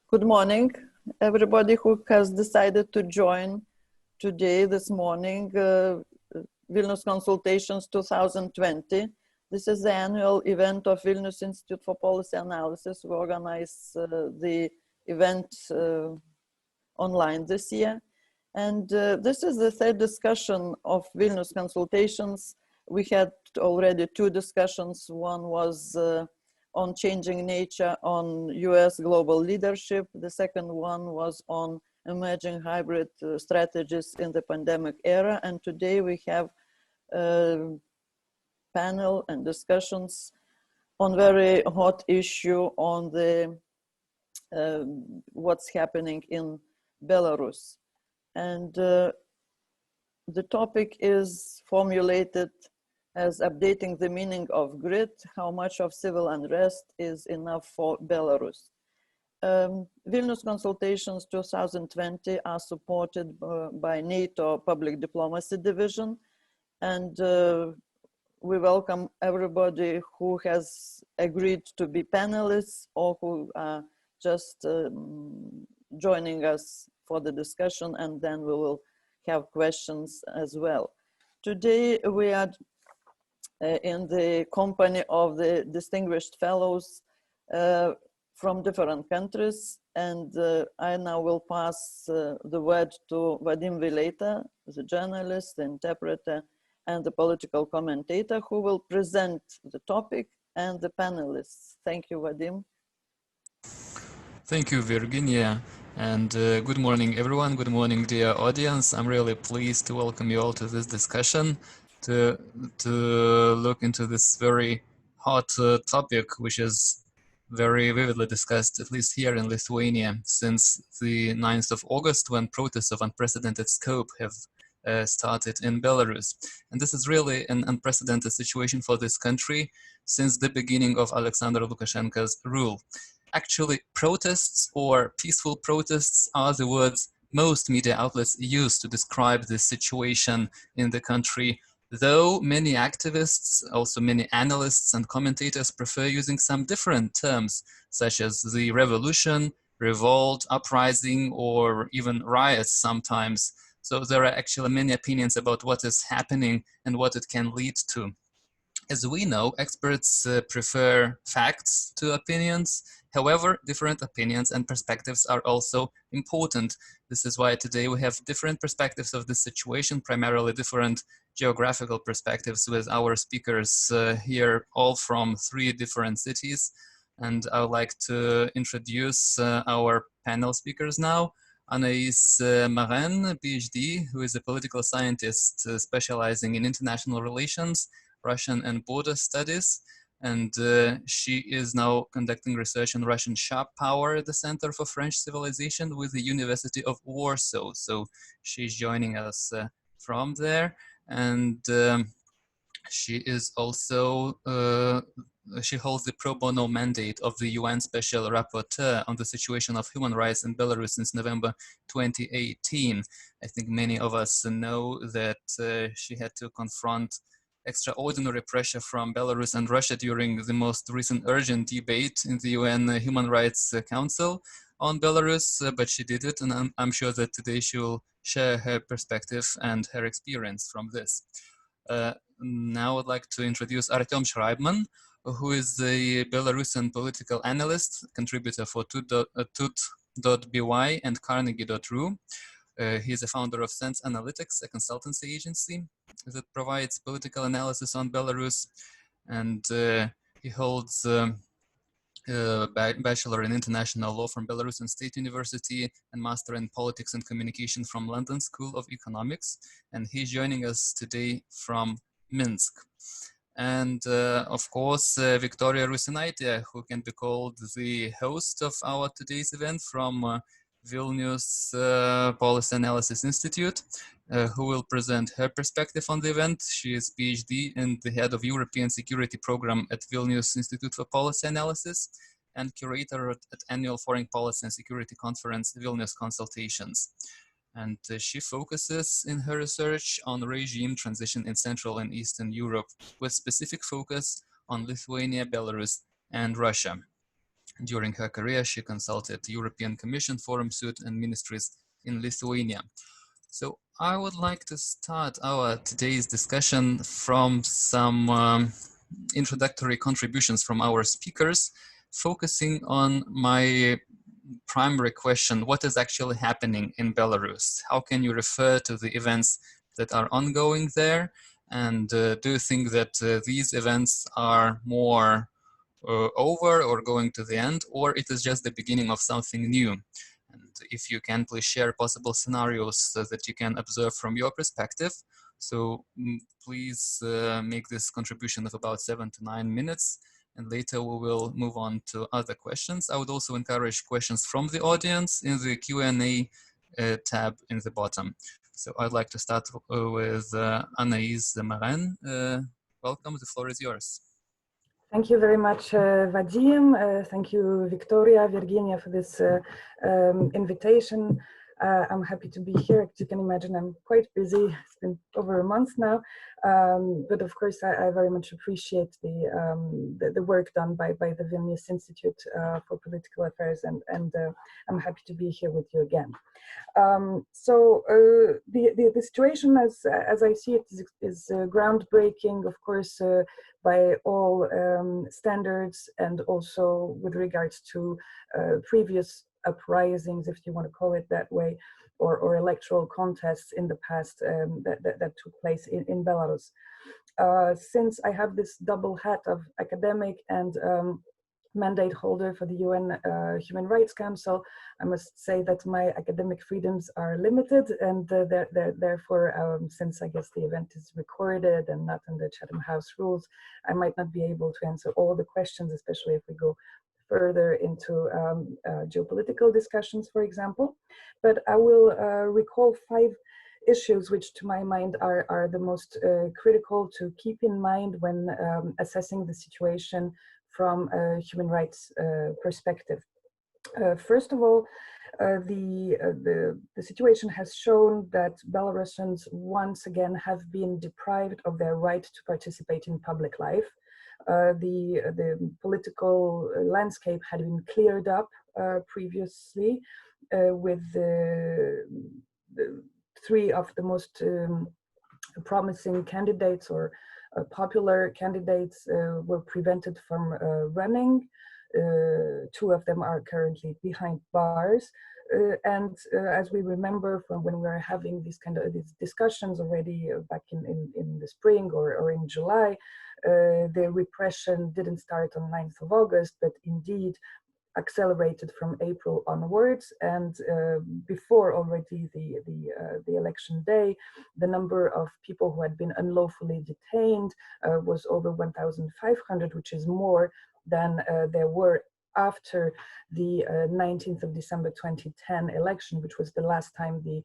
Good morning, everybody who has decided to join today, this morning, Vilnius Consultations 2020. This is the annual event of Vilnius Institute for Policy Analysis. We organize the event online this year. And this is the third discussion of Vilnius Consultations. We had already two discussions. One was on changing nature on US global leadership. The second one was on emerging hybrid strategies in the pandemic era. And today we have a panel and discussions on very hot issue on the what's happening in Belarus. And the topic is formulated as updating the meaning of grid, how much of civil unrest is enough for Belarus. Vilnius Consultations 2020 are supported by NATO Public Diplomacy Division, and we welcome everybody who has agreed to be panelists or who are just joining us for the discussion, and then we will have questions as well. Today we are in the company of the distinguished fellows from different countries, and I now will pass the word to Vadim Vileita, the journalist, the interpreter, and the political commentator, who will present the topic and the panelists. Thank you, Vadim. Thank you, Virginia, and good morning, everyone. Good morning, dear audience. I'm really pleased to welcome you all to this discussion, to look into this very hot topic, which is very vividly discussed, at least here in Lithuania, since the 9th of August, when protests of unprecedented scope have started in Belarus. And this is really an unprecedented situation for this country since the beginning of Alexander Lukashenko's rule. Actually, protests or peaceful protests are the words most media outlets use to describe the situation in the country, though many activists, also many analysts and commentators prefer using some different terms, such as the revolution, revolt, uprising, or even riots sometimes. So there are actually many opinions about what is happening and what it can lead to. As we know, experts prefer facts to opinions. However, different opinions and perspectives are also important. This is why today we have different perspectives of the situation, primarily different geographical perspectives with our speakers here, all from 3 different cities. And I would like to introduce our panel speakers now. Anaïs Marin, PhD, who is a political scientist specializing in international relations, Russian and border studies, and she is now conducting research on Russian sharp power at the Center for French Civilization with the University of Warsaw. So she's joining us from there, and she is also she holds the pro bono mandate of the UN Special Rapporteur on the situation of human rights in Belarus since November 2018. I think many of us know that she had to confront extraordinary pressure from Belarus and Russia during the most recent urgent debate in the UN Human Rights Council on Belarus, but she did it, and I'm sure that today she will share her perspective and her experience from this. Now I'd like to introduce Artyom Shraibman, who is the Belarusian political analyst, contributor for TUT.BY and Carnegie.ru. He is a founder of Sense Analytics, a consultancy agency that provides political analysis on Belarus, and he holds a bachelor in international law from Belarusian State University and master in politics and communication from London School of Economics, and he's joining us today from Minsk. And of course, Viktorija Rusinaitė, who can be called the host of our today's event from Vilnius Policy Analysis Institute, who will present her perspective on the event. She is PhD and the head of European Security Program at Vilnius Institute for Policy Analysis and curator at Annual Foreign Policy and Security Conference Vilnius Consultations. And she focuses in her research on regime transition in Central and Eastern Europe, with specific focus on Lithuania, Belarus, and Russia. During her career, she consulted the European Commission, Forum Sud, and ministries in Lithuania. So I would like to start our today's discussion from some introductory contributions from our speakers, focusing on my primary question: what is actually happening in Belarus? How can you refer to the events that are ongoing there? And do you think that these events are more over or going to the end, or it is just the beginning of something new? And if you can, please share possible scenarios that you can observe from your perspective. So please make this contribution of about 7 to 9 minutes, and later we will move on to other questions. I would also encourage questions from the audience in the Q&A tab in the bottom. So I'd like to start with Anaïs Marin. Welcome, the floor is yours. Thank you very much, Vadim. Thank you, Viktorija, Virginia, for this invitation. I'm happy to be here. As you can imagine, I'm quite busy. It's been over a month now, but of course, I very much appreciate the work done by the Vilnius Institute for Political Affairs, and I'm happy to be here with you again. The situation, as I see it, is groundbreaking, of course, by all standards, and also with regards to previous uprisings, if you want to call it that way, or electoral contests in the past that took place in Belarus. Since I have this double hat of academic and mandate holder for the UN Human Rights Council, I must say that my academic freedoms are limited, and therefore, since I guess the event is recorded and not under Chatham House rules, I might not be able to answer all the questions, especially if we go further into geopolitical discussions, for example. But I will recall 5 issues which, to my mind, are the most critical to keep in mind when assessing the situation from a human rights perspective. First of all, the situation has shown that Belarusians once again have been deprived of their right to participate in public life. The political landscape had been cleared up previously with the 3 of the most promising candidates or popular candidates were prevented from running. 2 of them are currently behind bars. And as we remember from when we were having these discussions already back in the spring or in July, the repression didn't start on 9th of August, but indeed accelerated from April onwards. And before already the election day, the number of people who had been unlawfully detained was over 1,500, which is more than there were after the 19th of December 2010 election, which was the last time the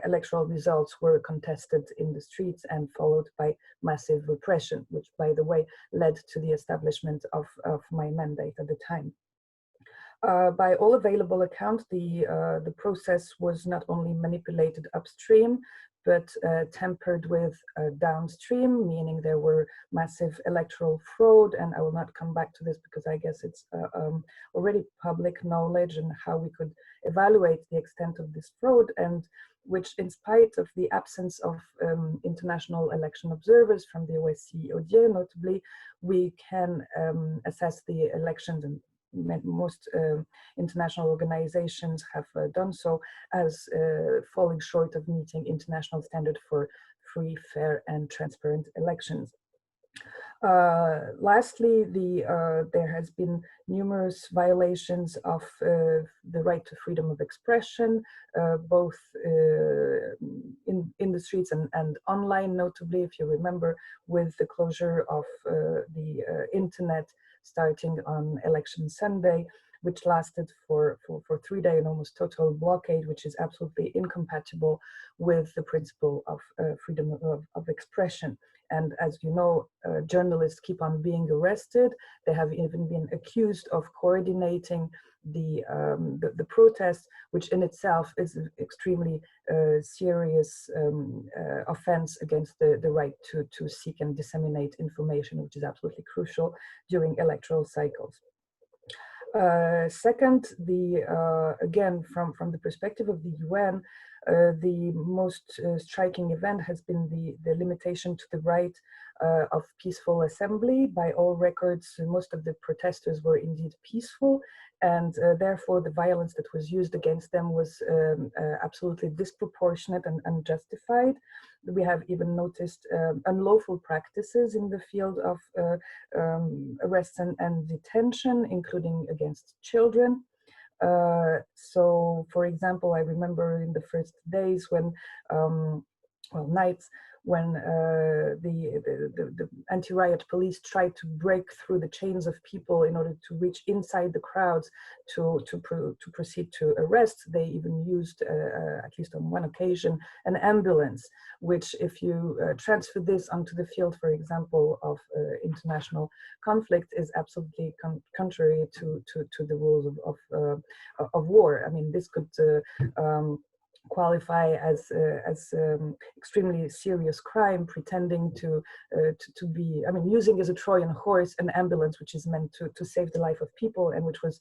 electoral results were contested in the streets and followed by massive repression, which, by the way, led to the establishment of my mandate at the time. By all available accounts, the process was not only manipulated upstream, but tempered with downstream, meaning there were massive electoral fraud. And I will not come back to this because I guess it's already public knowledge and how we could evaluate the extent of this fraud, and which, in spite of the absence of international election observers from the OSCE ODIHR notably, we can assess the elections, and most international organizations have done so, as falling short of meeting international standard for free, fair, and transparent elections. Lastly, there has been numerous violations of the right to freedom of expression, both in the streets and online, notably, if you remember, with the closure of the internet starting on Election Sunday, which lasted for 3 days, an almost total blockade, which is absolutely incompatible with the principle of freedom of expression. And as you know, journalists keep on being arrested. They have even been accused of coordinating the protest, which in itself is an extremely serious offense against the right to seek and disseminate information, which is absolutely crucial during electoral cycles. Second, again, from the perspective of the UN, the most striking event has been the limitation to the right of peaceful assembly. By all records, most of the protesters were indeed peaceful, and therefore the violence that was used against them was absolutely disproportionate and unjustified. We have even noticed unlawful practices in the field of arrests and detention, including against children. So, for example, I remember in the first days when, nights, when the anti-riot police tried to break through the chains of people in order to reach inside the crowds to proceed to arrest. They even used, at least on one occasion, an ambulance, which if you transfer this onto the field, for example, of international conflict, is absolutely contrary to the rules of war. I mean, this could qualify as extremely serious crime, pretending to be, I mean, using as a Trojan horse an ambulance which is meant to save the life of people, and which was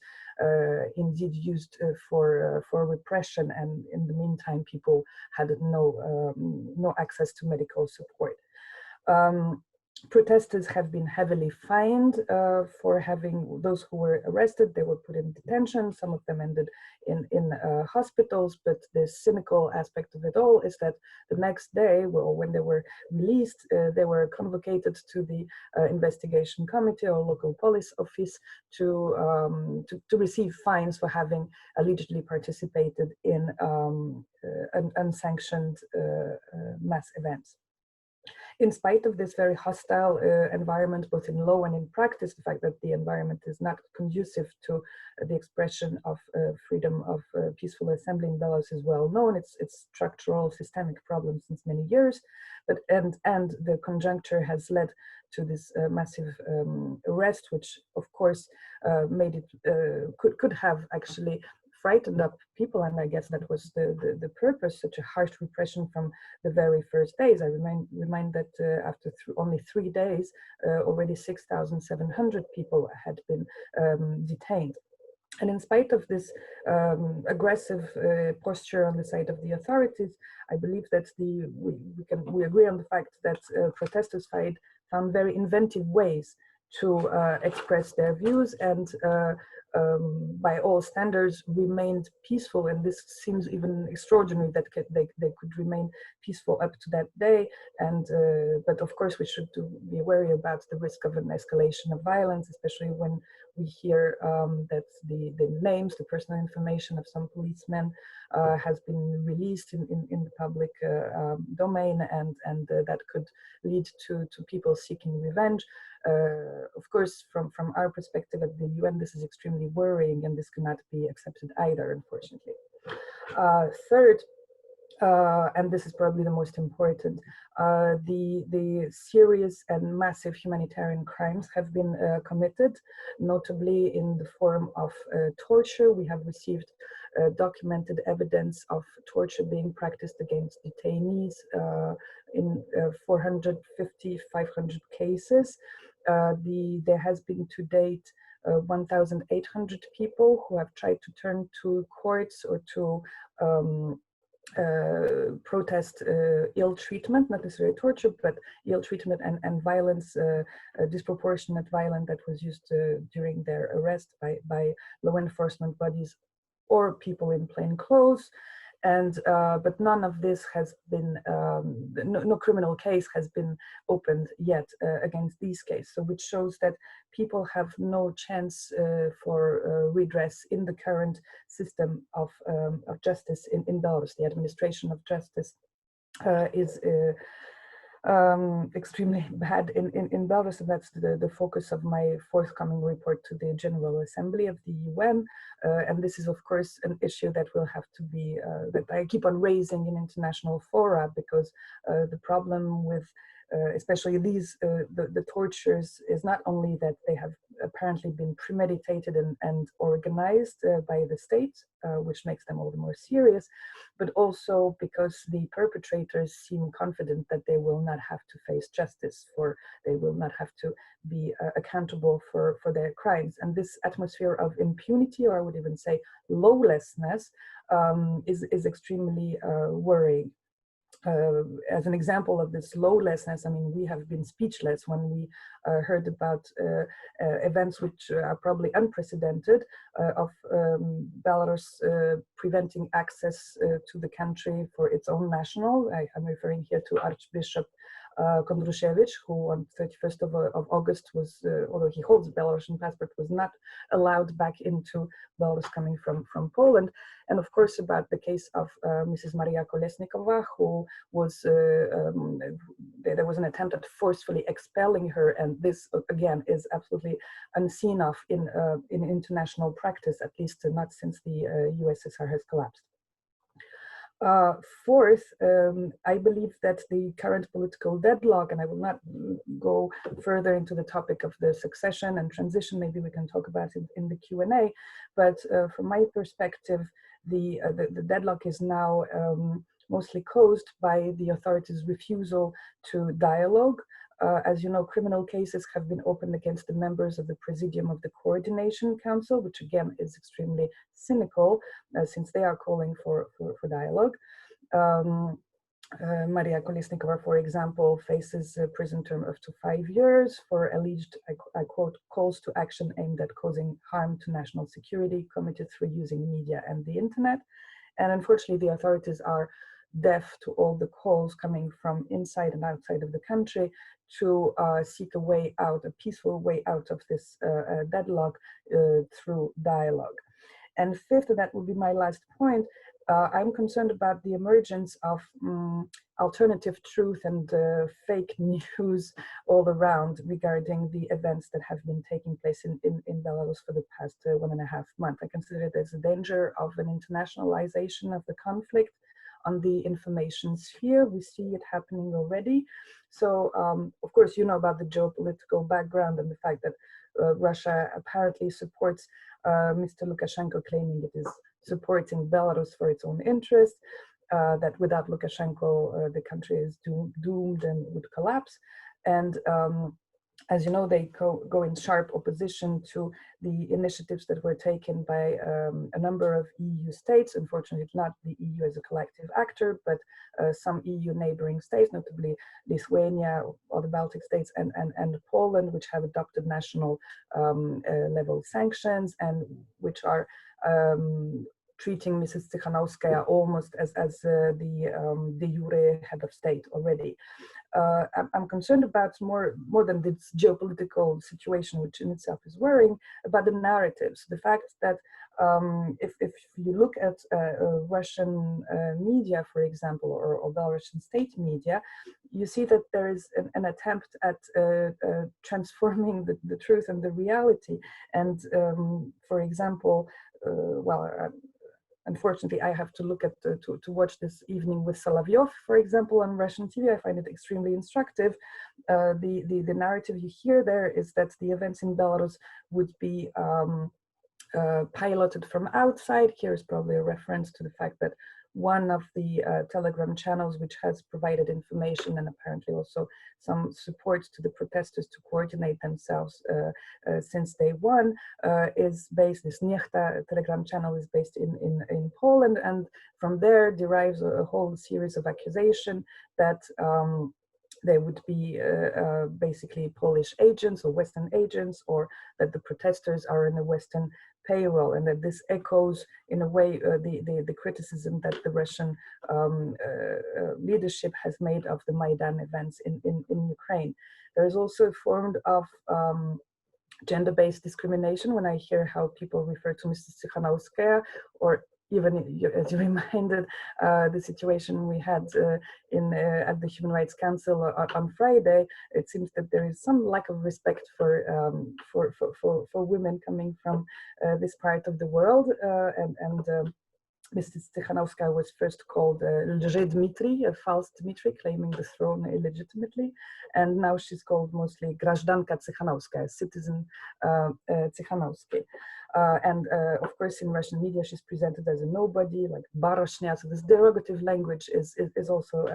indeed used for repression, and in the meantime people had no access to medical support. Protesters have been heavily fined for having those who were arrested. They were put in detention. Some of them ended in hospitals. But the cynical aspect of it all is that the next day, well, when they were released, they were convocated to the investigation committee or local police office to receive fines for having allegedly participated in unsanctioned mass events. In spite of this very hostile environment, both in law and in practice, the fact that the environment is not conducive to the expression of freedom of peaceful assembly in Belarus is well known. It's structural, systemic problem since many years, but and the conjuncture has led to this massive arrest, which of course made it could have actually frightened up people, and I guess that was the purpose, such a harsh repression from the very first days. I remind that after only 3 days, already 6,700 people had been detained. And in spite of this aggressive posture on the side of the authorities, I believe that we agree on the fact that protesters found very inventive ways to express their views, and by all standards remained peaceful. And this seems even extraordinary that they could remain peaceful up to that day. And but of course we should be wary about the risk of an escalation of violence, especially when we hear that the names, the personal information of some policemen has been released in the public domain, and that could lead to people seeking revenge. Of course, from our perspective at the UN, this is extremely worrying, and this cannot be accepted either, unfortunately. Third, and this is probably the most important, the serious and massive humanitarian crimes have been committed, notably in the form of torture. We have received documented evidence of torture being practiced against detainees in 450, 500 cases. There has been to date 1,800 people who have tried to turn to courts or to protest ill treatment, not necessarily torture, but ill treatment and violence, disproportionate violence that was used during their arrest by law enforcement bodies or people in plain clothes. And but none of this has been, no criminal case has been opened yet against these cases, so which shows that people have no chance for redress in the current system of justice in Belarus. The administration of justice is extremely bad in Belarus, and that's the focus of my forthcoming report to the General Assembly of the UN. And this is, of course, an issue that will have to be, that I keep on raising in international fora, because the problem with especially these, the tortures is not only that they have apparently been premeditated and organized by the state, which makes them all the more serious, but also because the perpetrators seem confident that they will not have to face justice, they will not have to be accountable for their crimes. And this atmosphere of impunity, or I would even say lawlessness, is extremely worrying. As an example of this lawlessness, I mean, we have been speechless when we heard about events which are probably unprecedented of Belarus preventing access to the country for its own national. I'm referring here to Archbishop Kondrushevich, who on 31st of August was, although he holds a Belarusian passport, was not allowed back into Belarus coming from Poland. And of course, about the case of Mrs. Maria Kolesnikova, who was, there was an attempt at forcefully expelling her, and this again is absolutely unseen of in international practice, at least not since the USSR has collapsed. Fourth, I believe that the current political deadlock, and I will not go further into the topic of the succession and transition, maybe we can talk about it in the Q&A, but from my perspective, the deadlock is now mostly caused by the authorities' refusal to dialogue. As you know, criminal cases have been opened against the members of the Presidium of the Coordination Council, which again is extremely cynical since they are calling for dialogue. Maria Kolesnikova, for example, faces a prison term of up to 5 years for alleged, I quote, calls to action aimed at causing harm to national security committed through using media and the internet. And unfortunately, the authorities are deaf to all the calls coming from inside and outside of the country to seek a way out, a peaceful way out of this deadlock through dialogue. And fifth, and that will be my last point, I'm concerned about the emergence of alternative truth and fake news all around regarding the events that have been taking place in Belarus for the past 1.5 months. I consider there's a danger of an internationalization of the conflict on the information sphere. We see it happening already. So, of course, you know about the geopolitical background and the fact that Russia apparently supports Mr. Lukashenko, claiming it is supporting Belarus for its own interest, that without Lukashenko, the country is doomed and would collapse. And as you know, they go in sharp opposition to the initiatives that were taken by a number of EU states. Unfortunately, not the EU as a collective actor, but some EU neighboring states, notably Lithuania, or the Baltic states, and Poland, which have adopted national level sanctions and which are treating Mrs. Tsikhanouskaya almost as the de jure head of state already. I'm concerned about more than this geopolitical situation, which in itself is worrying, about the narratives. The fact that if you look at Russian media, for example, or Belarusian state media, you see that there is an attempt at transforming the truth and the reality. And for example, unfortunately, I have to look at to watch This Evening with Solovyov, for example, on Russian TV. I find it extremely instructive. The narrative you hear there is that the events in Belarus would be piloted from outside. Here is probably a reference to the fact that one of the Telegram channels, which has provided information and apparently also some support to the protesters to coordinate themselves since day one, is based, this Niechta Telegram channel is based in Poland, and from there derives a whole series of accusations that they would be basically Polish agents or Western agents, or that the protesters are in a Western payroll, and that this echoes in a way the criticism that the Russian leadership has made of the Maidan events in Ukraine. There is also a form of gender-based discrimination when I hear how people refer to Mrs. Tsikhanouskaya, or even as you reminded, the situation we had at the Human Rights Council on Friday. It seems that there is some lack of respect for women coming from this part of the world, and Mrs. Tsikhanouskaya was first called Lje Dmitry, a false Dmitry, claiming the throne illegitimately, and now she's called mostly Grazhdanka Tsikhanouskaya, citizen Tsikhanouskaya. And of course, in Russian media, she's presented as a nobody, like Baroshnya. So this derogative language is also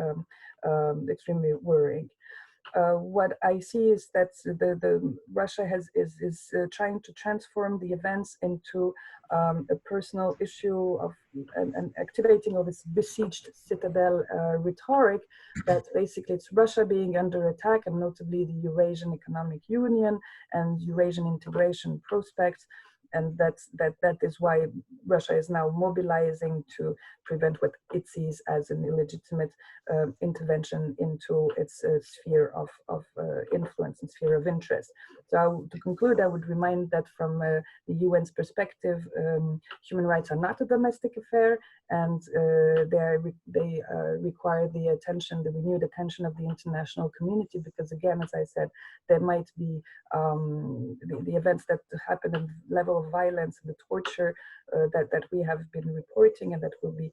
extremely worrying. What I see is that Russia is trying to transform the events into a personal issue of and activating of its besieged citadel rhetoric, that basically it's Russia being under attack, and notably the Eurasian Economic Union and Eurasian integration prospects. And that is why Russia is now mobilizing to prevent what it sees as an illegitimate intervention into its sphere of influence and sphere of interest. So to conclude, I would remind that from the UN's perspective, human rights are not a domestic affair, and they require the attention, the renewed attention of the international community, because again, as I said, there might be the events that happen and level of violence and the torture that we have been reporting, and that will be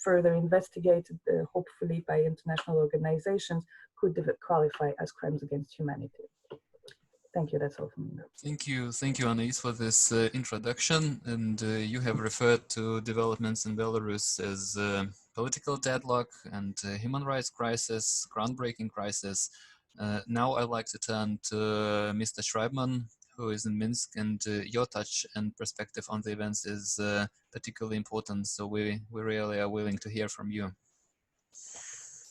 further investigated, hopefully by international organizations, could qualify as crimes against humanity. Thank you, that's all from me. Thank you, Anaïs, for this introduction. And you have referred to developments in Belarus as political deadlock and human rights crisis, groundbreaking crisis. Now I'd like to turn to Mr. Shraibman, who is in Minsk, and your touch and perspective on the events is particularly important. So we really are willing to hear from you.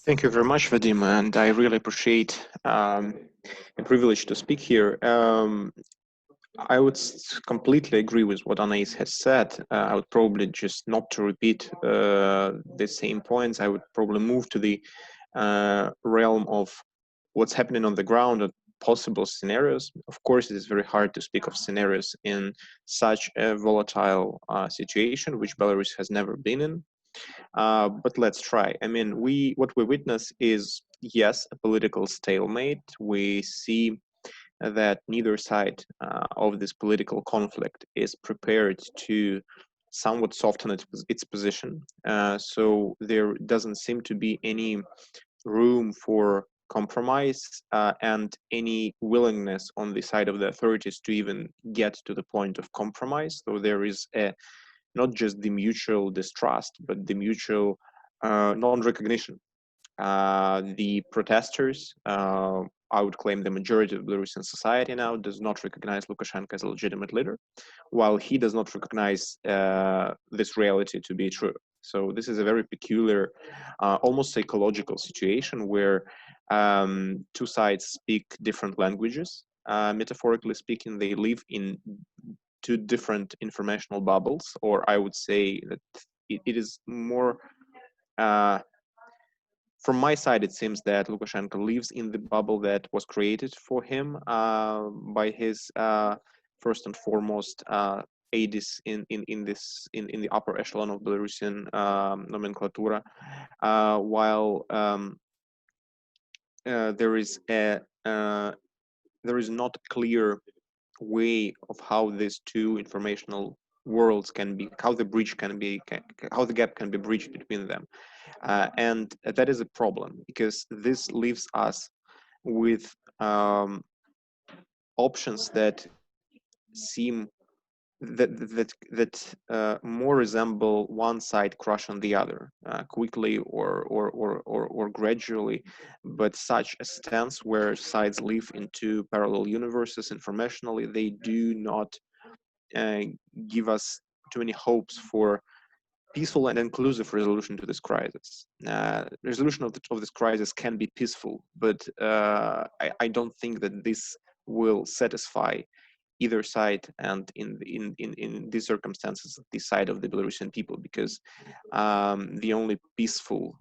Thank you very much, Vadim, and I really appreciate the privilege to speak here. I would completely agree with what Anaïs has said. I would probably just not to repeat the same points. I would probably move to the realm of what's happening on the ground and possible scenarios. Of course, it is very hard to speak of scenarios in such a volatile situation, which Belarus has never been in. But let's try. I mean, what we witness is, yes, a political stalemate. We see that neither side of this political conflict is prepared to somewhat soften its position. So there doesn't seem to be any room for compromise and any willingness on the side of the authorities to even get to the point of compromise. So there is not just the mutual distrust, but the mutual non-recognition. The protesters, I would claim the majority of Belarusian society now, does not recognize Lukashenko as a legitimate leader, while he does not recognize this reality to be true. So this is a very peculiar, almost psychological situation where two sides speak different languages. Metaphorically speaking, they live in two different informational bubbles, or I would say that it is more from my side, it seems that Lukashenko lives in the bubble that was created for him by his first and foremost aides in the upper echelon of Belarusian nomenclatura, while there is not a clear way of how these two informational worlds can be, how the gap can be bridged between them. And that is a problem, because this leaves us with options that seem that more resemble one side crushing the other quickly or gradually, but such a stance where sides live in two parallel universes informationally, they do not give us too many hopes for peaceful and inclusive resolution to this crisis. Resolution of this crisis can be peaceful, but I don't think that this will satisfy either side, and in these circumstances, the side of the Belarusian people, because the only peaceful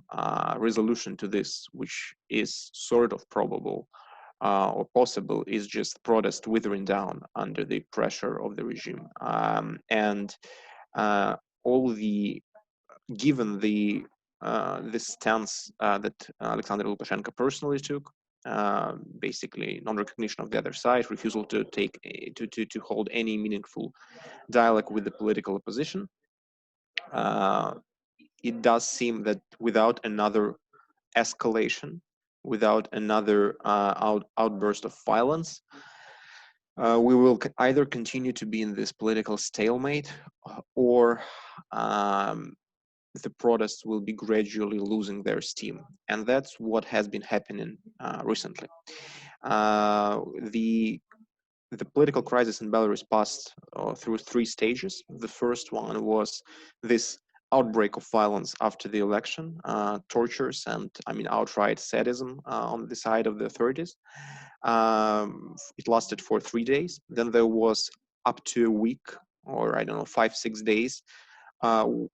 resolution to this, which is sort of probable or possible, is just protest withering down under the pressure of the regime. And given the stance that Alexander Lukashenko personally took, basically non-recognition of the other side, refusal to hold any meaningful dialogue with the political opposition, it does seem that without another escalation, without another outburst of violence, we will either continue to be in this political stalemate, or the protests will be gradually losing their steam. And that's what has been happening recently. The political crisis in Belarus passed through 3 stages. The first one was this outbreak of violence after the election, tortures and, outright sadism on the side of the authorities. It lasted for 3 days. Then there was up to a week, or 5-6 days,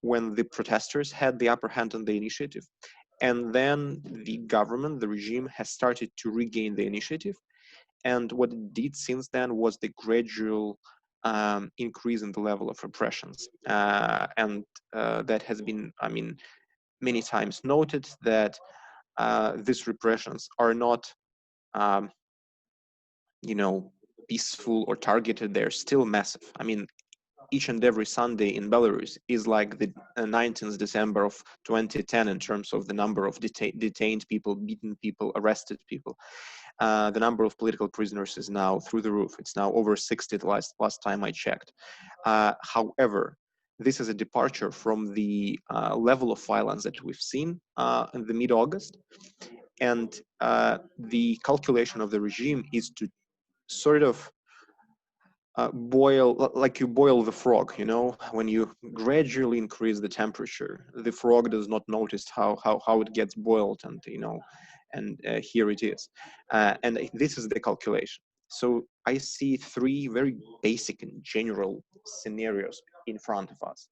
when the protesters had the upper hand on the initiative. And then the government, the regime, has started to regain the initiative. And what it did since then was the gradual increase in the level of repressions. And that has been, many times noted that these repressions are not, peaceful or targeted. They're still massive. Each and every Sunday in Belarus is like the 19th December of 2010 in terms of the number of detained people, beaten people, arrested people. The number of political prisoners is now through the roof. It's now over 60 the last time I checked. However, this is a departure from the level of violence that we've seen in the mid-August. And the calculation of the regime is to sort of boil, like you boil the frog, when you gradually increase the temperature, the frog does not notice how it gets boiled, and here it is. And this is the calculation. So I see 3 very basic and general scenarios in front of us.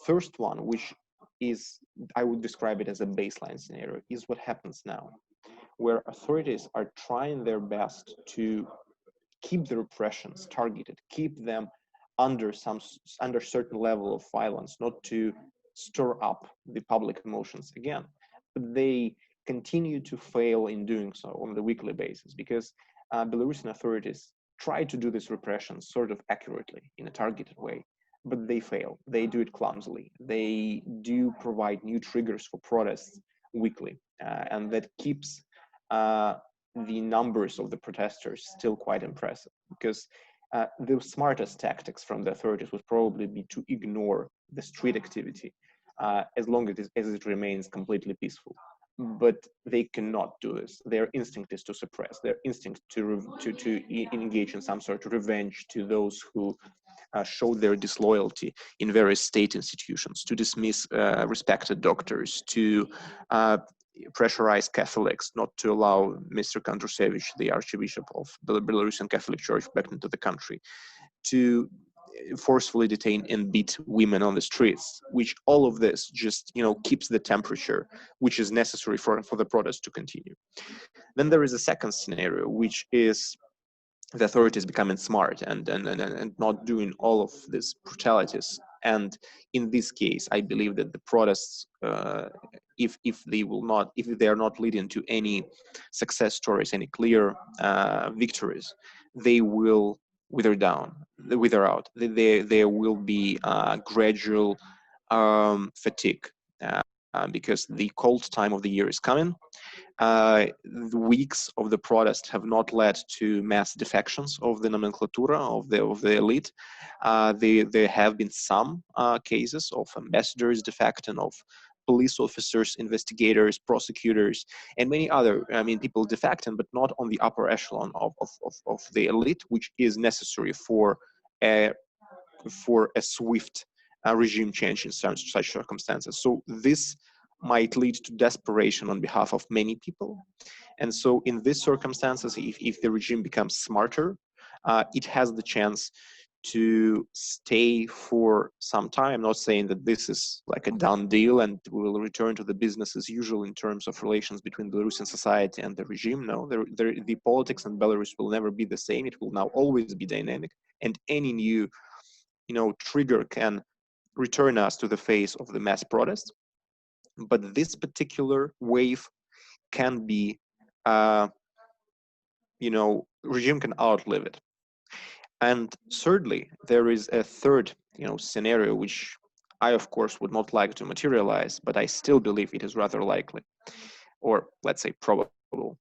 First one, which is, I would describe it as a baseline scenario, is what happens now, where authorities are trying their best to keep the repressions targeted, keep them under certain level of violence, not to stir up the public emotions again. But they continue to fail in doing so on the weekly basis, because Belarusian authorities try to do this repression sort of accurately in a targeted way, but they fail. They do it clumsily. They do provide new triggers for protests weekly, and that keeps the numbers of the protesters still quite impressive, because the smartest tactics from the authorities would probably be to ignore the street activity as long as it remains completely peaceful. But they cannot do this. Their instinct is to suppress. Their instinct to engage in some sort of revenge to those who showed their disloyalty in various state institutions, to dismiss respected doctors, to pressurize Catholics, not to allow Mr. Kondrusevich, the Archbishop of the Belarusian Catholic Church, back into the country, to forcefully detain and beat women on the streets, which all of this just, keeps the temperature which is necessary for the protests to continue. Then there is a second scenario, which is the authorities becoming smart and not doing all of these brutalities. And in this case, I believe that the protests, if they are not leading to any success stories, any clear victories, they will wither out. There will be gradual fatigue, because the cold time of the year is coming. The weeks of the protest have not led to mass defections of the nomenclatura of the elite. There have been some cases of ambassadors defecting, of police officers, investigators, prosecutors, and many other people defecting, but not on the upper echelon of the elite, which is necessary for a swift regime change in such circumstances. So this might lead to desperation on behalf of many people. And so in these circumstances, if the regime becomes smarter, it has the chance to stay for some time. I'm not saying that this is like a done deal and we will return to the business as usual in terms of relations between Belarusian society and the regime. No, the politics in Belarus will never be the same. It will now always be dynamic, and any new trigger can return us to the phase of the mass protests. But this particular wave can be, regime can outlive it. And thirdly, there is a third, scenario, which I, of course, would not like to materialize, but I still believe it is rather likely, or let's say probable,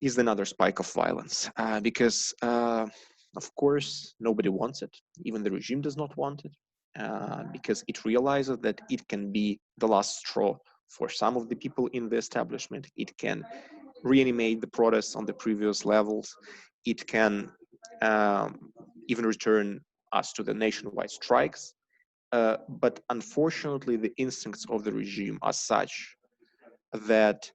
is another spike of violence. Because, of course, nobody wants it. Even the regime does not want it, because it realizes that it can be the last straw for some of the people in the establishment. It can reanimate the protests on the previous levels. It can even return us to the nationwide strikes. But unfortunately, the instincts of the regime are such that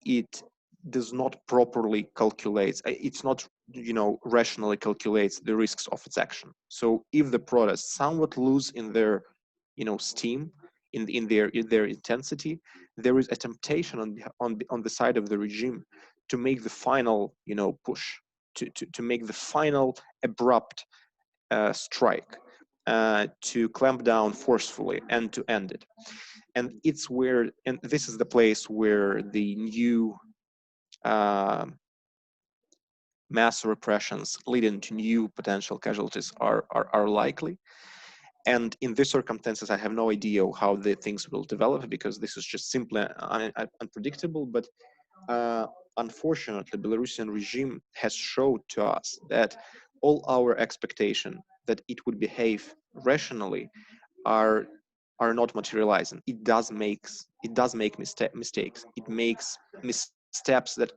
it does not properly calculate, it's not, rationally calculates the risks of its action. So if the protests somewhat lose in their, steam, in their intensity, there is a temptation on the side of the regime to make the final, push, to make the final abrupt strike, to clamp down forcefully and to end it. And it's where, and this is the place where the new mass repressions leading to new potential casualties are likely. And in these circumstances, I have no idea how the things will develop, because this is just simply unpredictable. But unfortunately, Belarusian regime has showed to us that all our expectation that it would behave rationally are not materializing. It does make mistakes. It makes missteps that,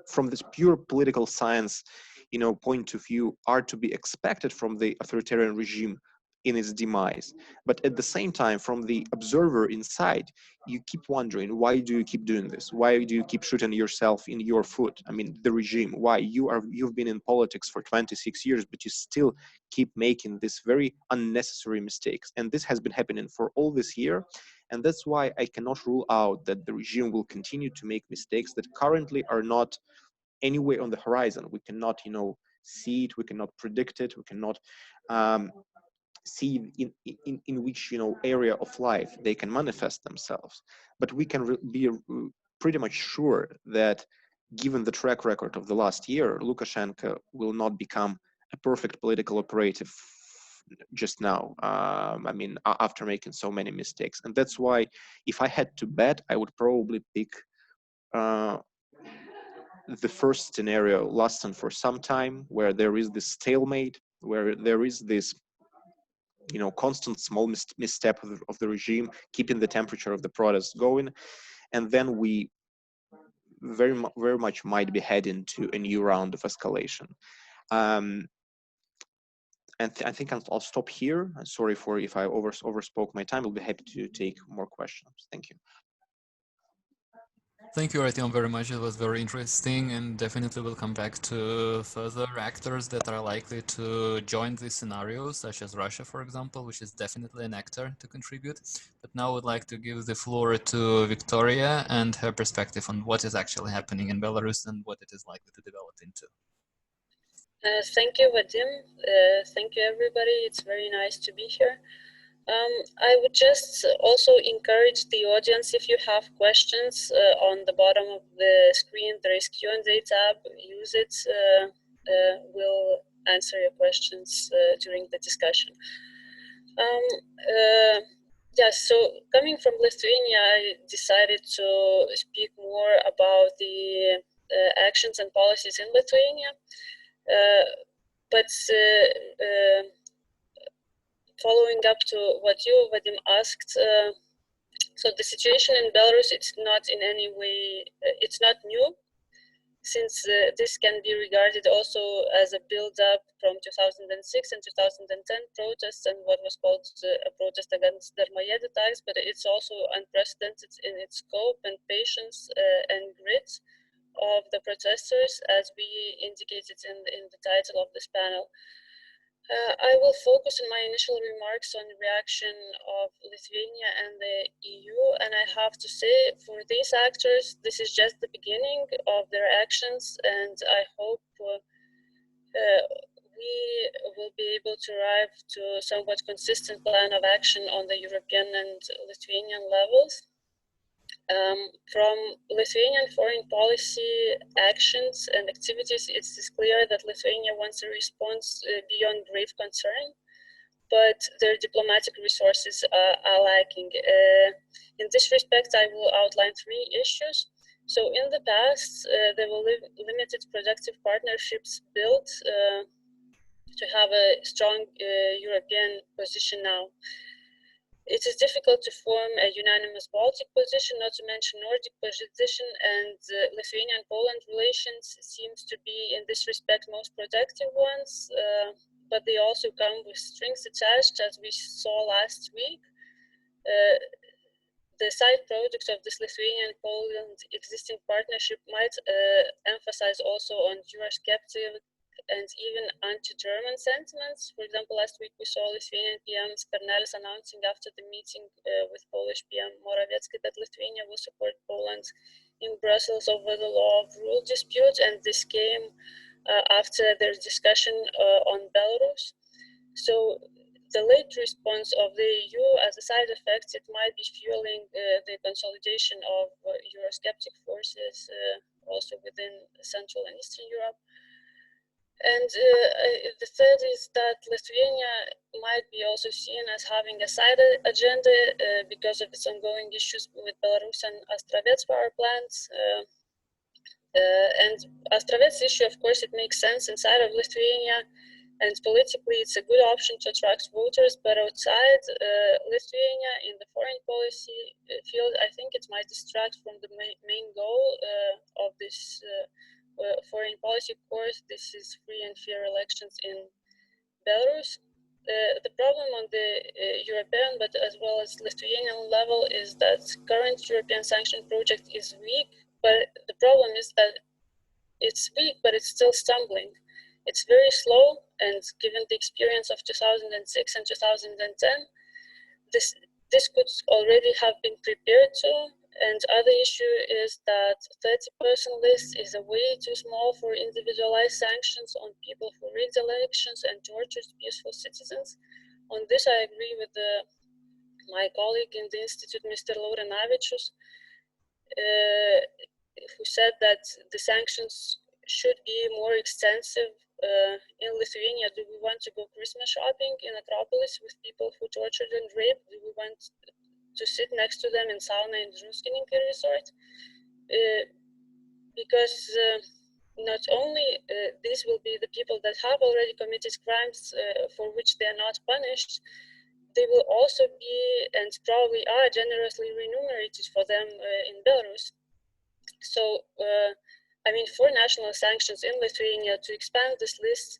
from this pure political science, point of view, are to be expected from the authoritarian regime in its demise. But at the same time, from the observer inside, you keep wondering, why do you keep doing this? Why do you keep shooting yourself in your foot? I mean, the regime. Why? You've been in politics for 26 years, but you still keep making these very unnecessary mistakes. And this has been happening for all this year. And that's why I cannot rule out that the regime will continue to make mistakes that currently are not anywhere on the horizon. We cannot, see it. We cannot predict it. We cannot see in which, area of life they can manifest themselves. But we can be pretty much sure that, given the track record of the last year, Lukashenko will not become a perfect political operative just now. I mean, after making so many mistakes. And that's why, if I had to bet, I would probably pick the first scenario, lasting for some time, where there is this stalemate, where there is this, constant small misstep of the regime, keeping the temperature of the protests going. And then we very much might be heading to a new round of escalation. And I think I'll stop here. I'm sorry for if I overspoke my time. I'll be happy to take more questions. Thank you. Thank you, Artyom, very much. It was very interesting, and definitely we'll come back to further actors that are likely to join these scenarios, such as Russia, for example, which is definitely an actor to contribute. But now I would like to give the floor to Viktorija and her perspective on what is actually happening in Belarus and what it is likely to develop into. Thank you, Vadim. Thank you, everybody. It's very nice to be here. I would just also encourage the audience, if you have questions, on the bottom of the screen there is Q&A tab. Use it. We'll answer your questions during the discussion. So coming from Lithuania, I decided to speak more about the actions and policies in Lithuania. Following up to what you, Vadim, asked, so the situation in Belarus, it's not in any way, it's not new, since this can be regarded also as a build-up from 2006 and 2010 protests and what was called a protest against Darmoyed attacks, but it's also unprecedented in its scope and patience and grit of the protesters, as we indicated in the title of this panel. I will focus in my initial remarks on the reaction of Lithuania and the EU, and I have to say, for these actors, this is just the beginning of their actions, and I hope we will be able to arrive to a somewhat consistent plan of action on the European and Lithuanian levels. From Lithuanian foreign policy actions and activities, it is clear that Lithuania wants a response beyond grave concern. but their diplomatic resources are lacking. In this respect, I will outline 3 issues. So in the past, there were limited productive partnerships built to have a strong European position now. It is difficult to form a unanimous Baltic position, not to mention Nordic position, and Lithuania-Poland relations seems to be, in this respect, most productive ones, but they also come with strings attached, as we saw last week. The side products of this Lithuanian-Poland existing partnership might emphasize also on Eurosceptic and even anti-German sentiments. For example, last week we saw Lithuanian PM Panelists announcing after the meeting with Polish PM Morawiecki that Lithuania will support Poland in Brussels over the law of rule dispute, and this came after their discussion on Belarus. So the late response of the EU, as a side effect, it might be fueling the consolidation of Eurosceptic forces also within Central and Eastern Europe. And the third is that Lithuania might be also seen as having a side agenda because of its ongoing issues with Belarus and Astravets power plants. And Astravets issue, of course, it makes sense inside of Lithuania, and politically it's a good option to attract voters, but outside Lithuania in the foreign policy field, I think it might distract from the main goal of this foreign policy course. This is free and fair elections in Belarus. The problem on the European, but as well as Lithuanian level, is that current European sanction project is weak, but the problem is that it's weak, but it's still stumbling. It's very slow, and given the experience of 2006 and 2010, this could already have been prepared to. And other issue is that 30-person list is a way too small for individualized sanctions on people who rigged elections and tortured peaceful citizens. On this, I agree with my colleague in the Institute, Mr. Laurinavičius, who said that the sanctions should be more extensive. In Lithuania, do we want to go Christmas shopping in Acropolis with people who tortured and raped? Do we want to sit next to them in sauna in Druskininkai resort? Because not only these will be the people that have already committed crimes for which they are not punished, they will also be, and probably are, generously remunerated for them in Belarus. So, I mean, for national sanctions in Lithuania, to expand this list,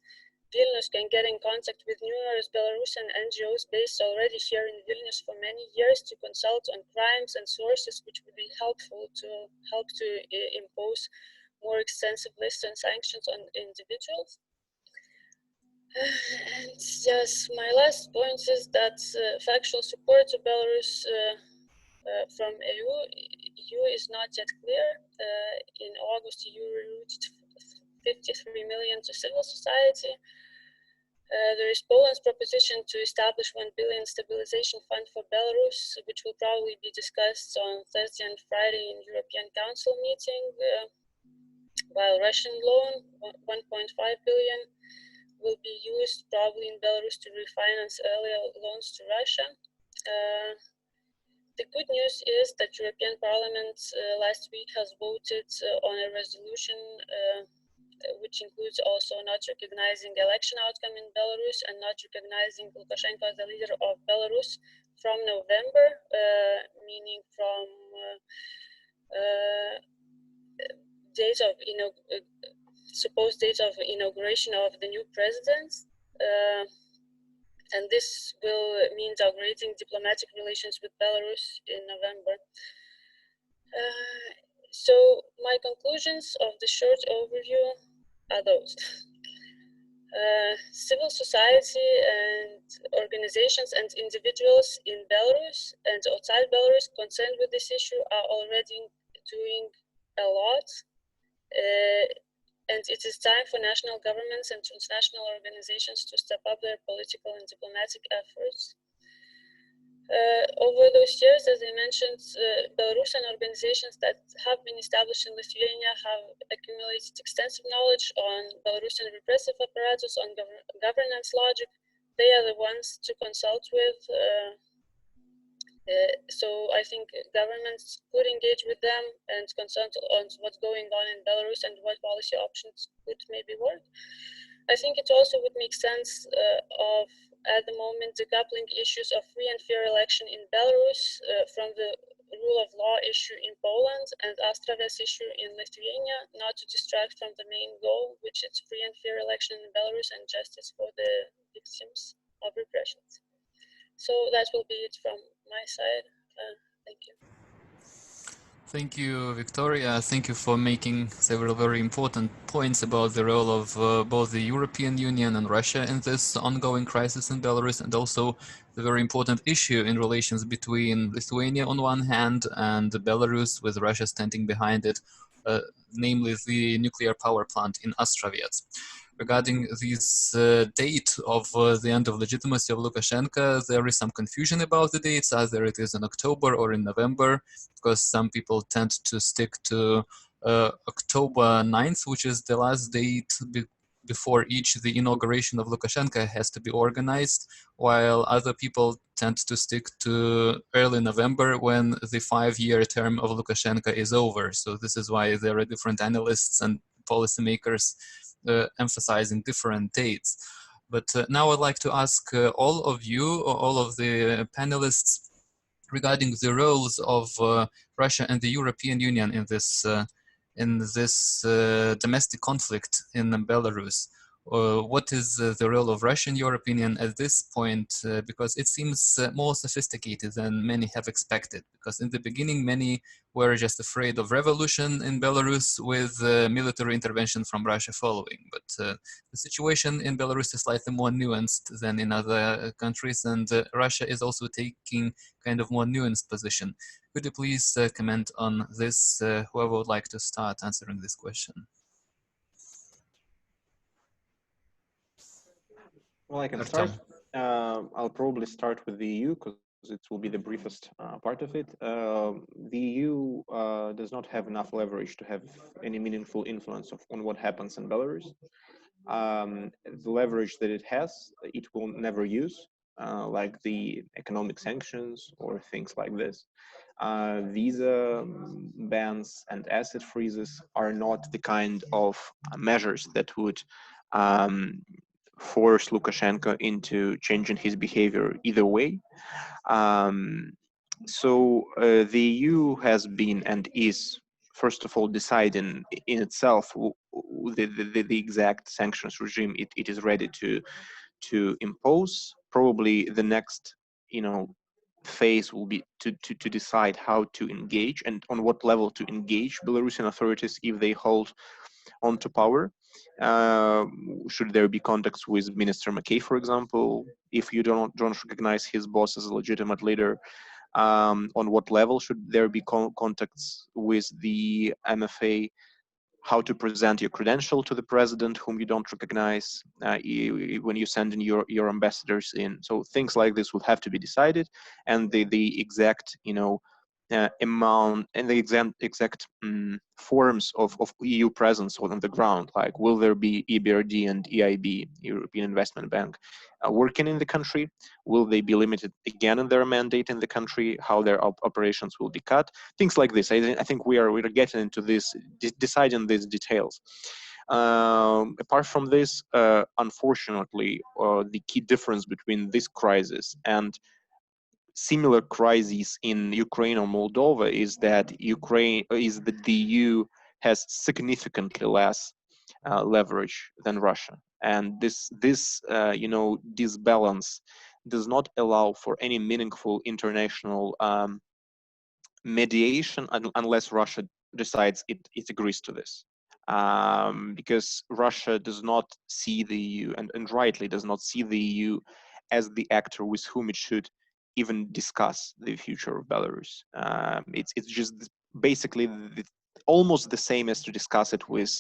Vilnius can get in contact with numerous Belarusian NGOs based already here in Vilnius for many years to consult on crimes and sources, which would be helpful to impose more extensive lists and sanctions on individuals. And yes, my last point is that factual support to Belarus from EU is not yet clear. In August, EU rerouted 53 million to civil society. There is Poland's proposition to establish 1 billion stabilization fund for Belarus, which will probably be discussed on Thursday and Friday in European Council meeting, while Russian loan, 1.5 billion, will be used probably in Belarus to refinance earlier loans to Russia. The good news is that European Parliament last week has voted on a resolution which includes also not recognizing election outcome in Belarus and not recognizing Lukashenko as the leader of Belarus from November, meaning from supposed date of inauguration of the new president. And this will mean downgrading diplomatic relations with Belarus in November. So my conclusions of the short overview are those. Civil society and organizations and individuals in Belarus and outside Belarus concerned with this issue are already doing a lot. And it is time for national governments and transnational organizations to step up their political and diplomatic efforts. Over those years, as I mentioned, Belarusian organizations that have been established in Lithuania have accumulated extensive knowledge on Belarusian repressive apparatus, on governance logic, they are the ones to consult with. So I think governments could engage with them and consult on what's going on in Belarus and what policy options could maybe work. I think it also would make sense of, at the moment, decoupling issues of free and fair election in Belarus from the rule of law issue in Poland and Astravės issue in Lithuania, not to distract from the main goal, which is free and fair election in Belarus and justice for the victims of repressions. So that will be it from my side. Thank you. Thank you, Viktorija. Thank you for making several very important points about the role of both the European Union and Russia in this ongoing crisis in Belarus, and also the very important issue in relations between Lithuania on one hand and Belarus, with Russia standing behind it, namely the nuclear power plant in Astravets. Regarding this date of the end of legitimacy of Lukashenko, there is some confusion about the dates, either it is in October or in November, because some people tend to stick to October 9th, which is the last date before the inauguration of Lukashenko has to be organized, while other people tend to stick to early November when the 5-year term of Lukashenko is over. So this is why there are different analysts and policymakers emphasizing different dates. But now I'd like to ask all of you, or all of the panelists, regarding the roles of Russia and the European Union in this domestic conflict in Belarus. What is the role of Russia, in your opinion, at this point? Because it seems more sophisticated than many have expected. Because in the beginning, many were just afraid of revolution in Belarus with military intervention from Russia following. But the situation in Belarus is slightly more nuanced than in other countries, and Russia is also taking kind of more nuanced position. Could you please comment on this? Whoever would like to start answering this question? Well, I can start. I'll probably start with the EU because it will be the briefest part of it. The EU does not have enough leverage to have any meaningful influence on what happens in Belarus. The leverage that it has, it will never use, like the economic sanctions or things like this. Visa bans and asset freezes are not the kind of measures that would force Lukashenko into changing his behavior either way. So the EU has been and is, first of all, deciding in itself the exact sanctions regime it is ready to impose. Probably the next, phase will be to decide how to engage and on what level to engage Belarusian authorities if they hold onto power. Should there be contacts with Minister McKay, for example, if you don't recognize his boss as a legitimate leader? On what level should there be contacts with the MFA? How to present your credential to the president whom you don't recognize when you send in your ambassadors in. So things like this will have to be decided, and the exact amount and the exact forms of EU presence on the ground, like will there be EBRD and EIB, European Investment Bank, working in the country? Will they be limited again in their mandate in the country? How their operations will be cut? Things like this. I think we are getting into this, deciding these details. Apart from this, unfortunately, the key difference between this crisis and similar crises in Ukraine or Moldova is that the EU has significantly less leverage than Russia, and this disbalance does not allow for any meaningful international mediation unless Russia decides it agrees to this. Because Russia does not see the EU, and rightly does not see the EU as the actor with whom it should even discuss the future of Belarus. It's just basically almost the same as to discuss it with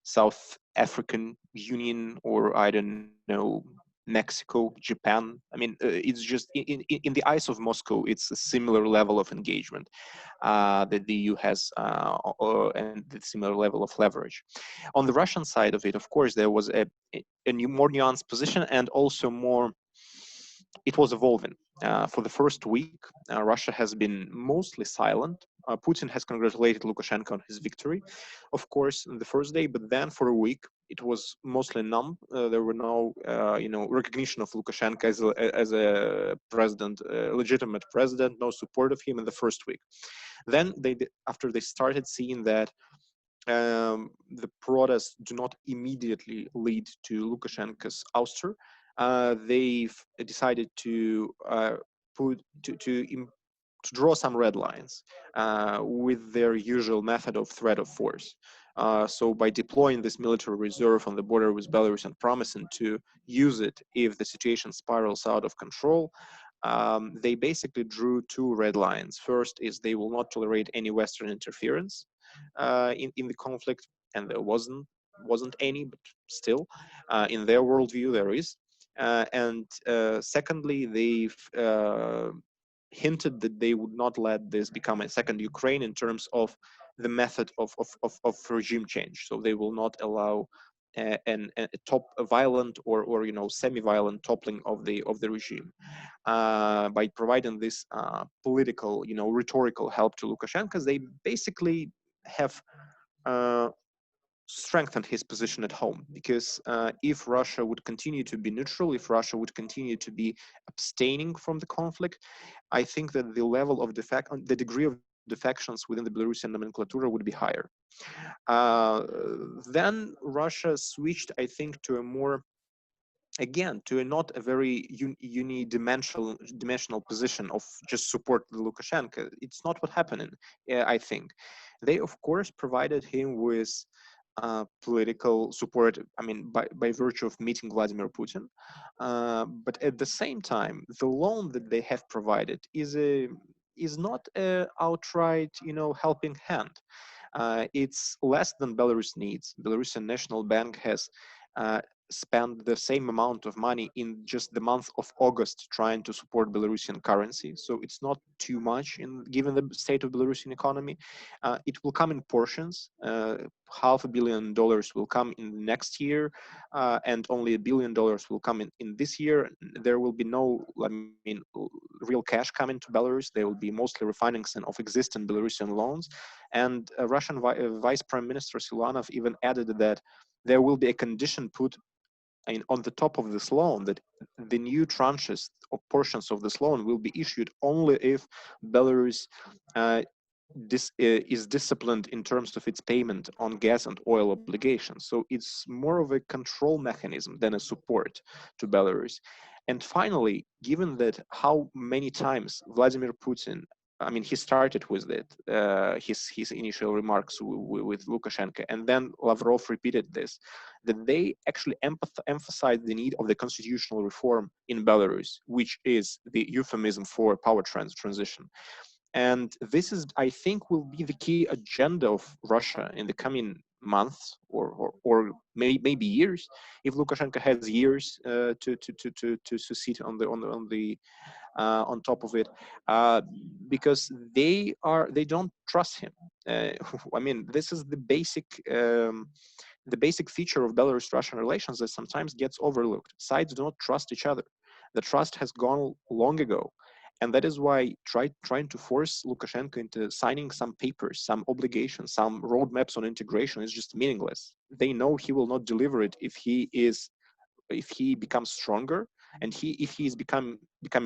South African Union, or I don't know, Mexico, Japan. I mean, it's just in the eyes of Moscow, it's a similar level of engagement that the EU has, and the similar level of leverage. On the Russian side of it, of course, there was a more nuanced position, and also more it was evolving. For the first week, Russia has been mostly silent. Putin has congratulated Lukashenko on his victory, of course, on the first day, but then for a week, it was mostly numb. There were no, recognition of Lukashenko as a president, legitimate president, no support of him in the first week. Then after they started seeing that the protests do not immediately lead to Lukashenko's ouster, they've decided to draw some red lines with their usual method of threat of force. So by deploying this military reserve on the border with Belarus and promising to use it if the situation spirals out of control, they basically drew two red lines. First is they will not tolerate any Western interference in the conflict, and there wasn't any, but still, in their worldview there is. And secondly, they've hinted that they would not let this become a second Ukraine in terms of the method of regime change. So they will not allow a violent or semi-violent toppling of the regime by providing this political, rhetorical help to Lukashenko. They basically have strengthened his position at home, because if Russia would continue to be neutral, if Russia would continue to be abstaining from the conflict, I think that the level of the degree of defections within the Belarusian nomenclatura would be higher. Then Russia switched, I think, to a more, again, to not a very unidimensional position of just support the Lukashenko. It's not what happened, I think. They, of course, provided him with political support, I mean, by virtue of meeting Vladimir Putin. But at the same time, the loan that they have provided is not an outright, helping hand. It's less than Belarus needs. Belarusian National Bank has spent the same amount of money in just the month of August trying to support Belarusian currency. So it's not too much given the state of Belarusian economy. It will come in portions. $500 million will come in next year, and only $1 billion will come in this year. There will be no, real cash coming to Belarus. There will be mostly refinancing of existing Belarusian loans. And Russian Vice Prime Minister Siluanov even added that there will be a condition put on the top of this loan, that the new tranches or portions of this loan will be issued only if Belarus is disciplined in terms of its payment on gas and oil obligations. So it's more of a control mechanism than a support to Belarus. And finally, given that how many times Vladimir Putin, he started with it, his initial remarks with Lukashenko, and then Lavrov repeated this, that they actually emphasized the need of the constitutional reform in Belarus, which is the euphemism for power transition. And this is, I think, will be the key agenda of Russia in the coming months or maybe years, if Lukashenko has years to sit on top of it, because they don't trust him. This is the basic feature of Belarus-Russian relations that sometimes gets overlooked. Sides do not trust each other. The trust has gone long ago. And that is why trying to force Lukashenko into signing some papers, some obligations, some roadmaps on integration is just meaningless. They know he will not deliver it if he becomes stronger, and if he is becoming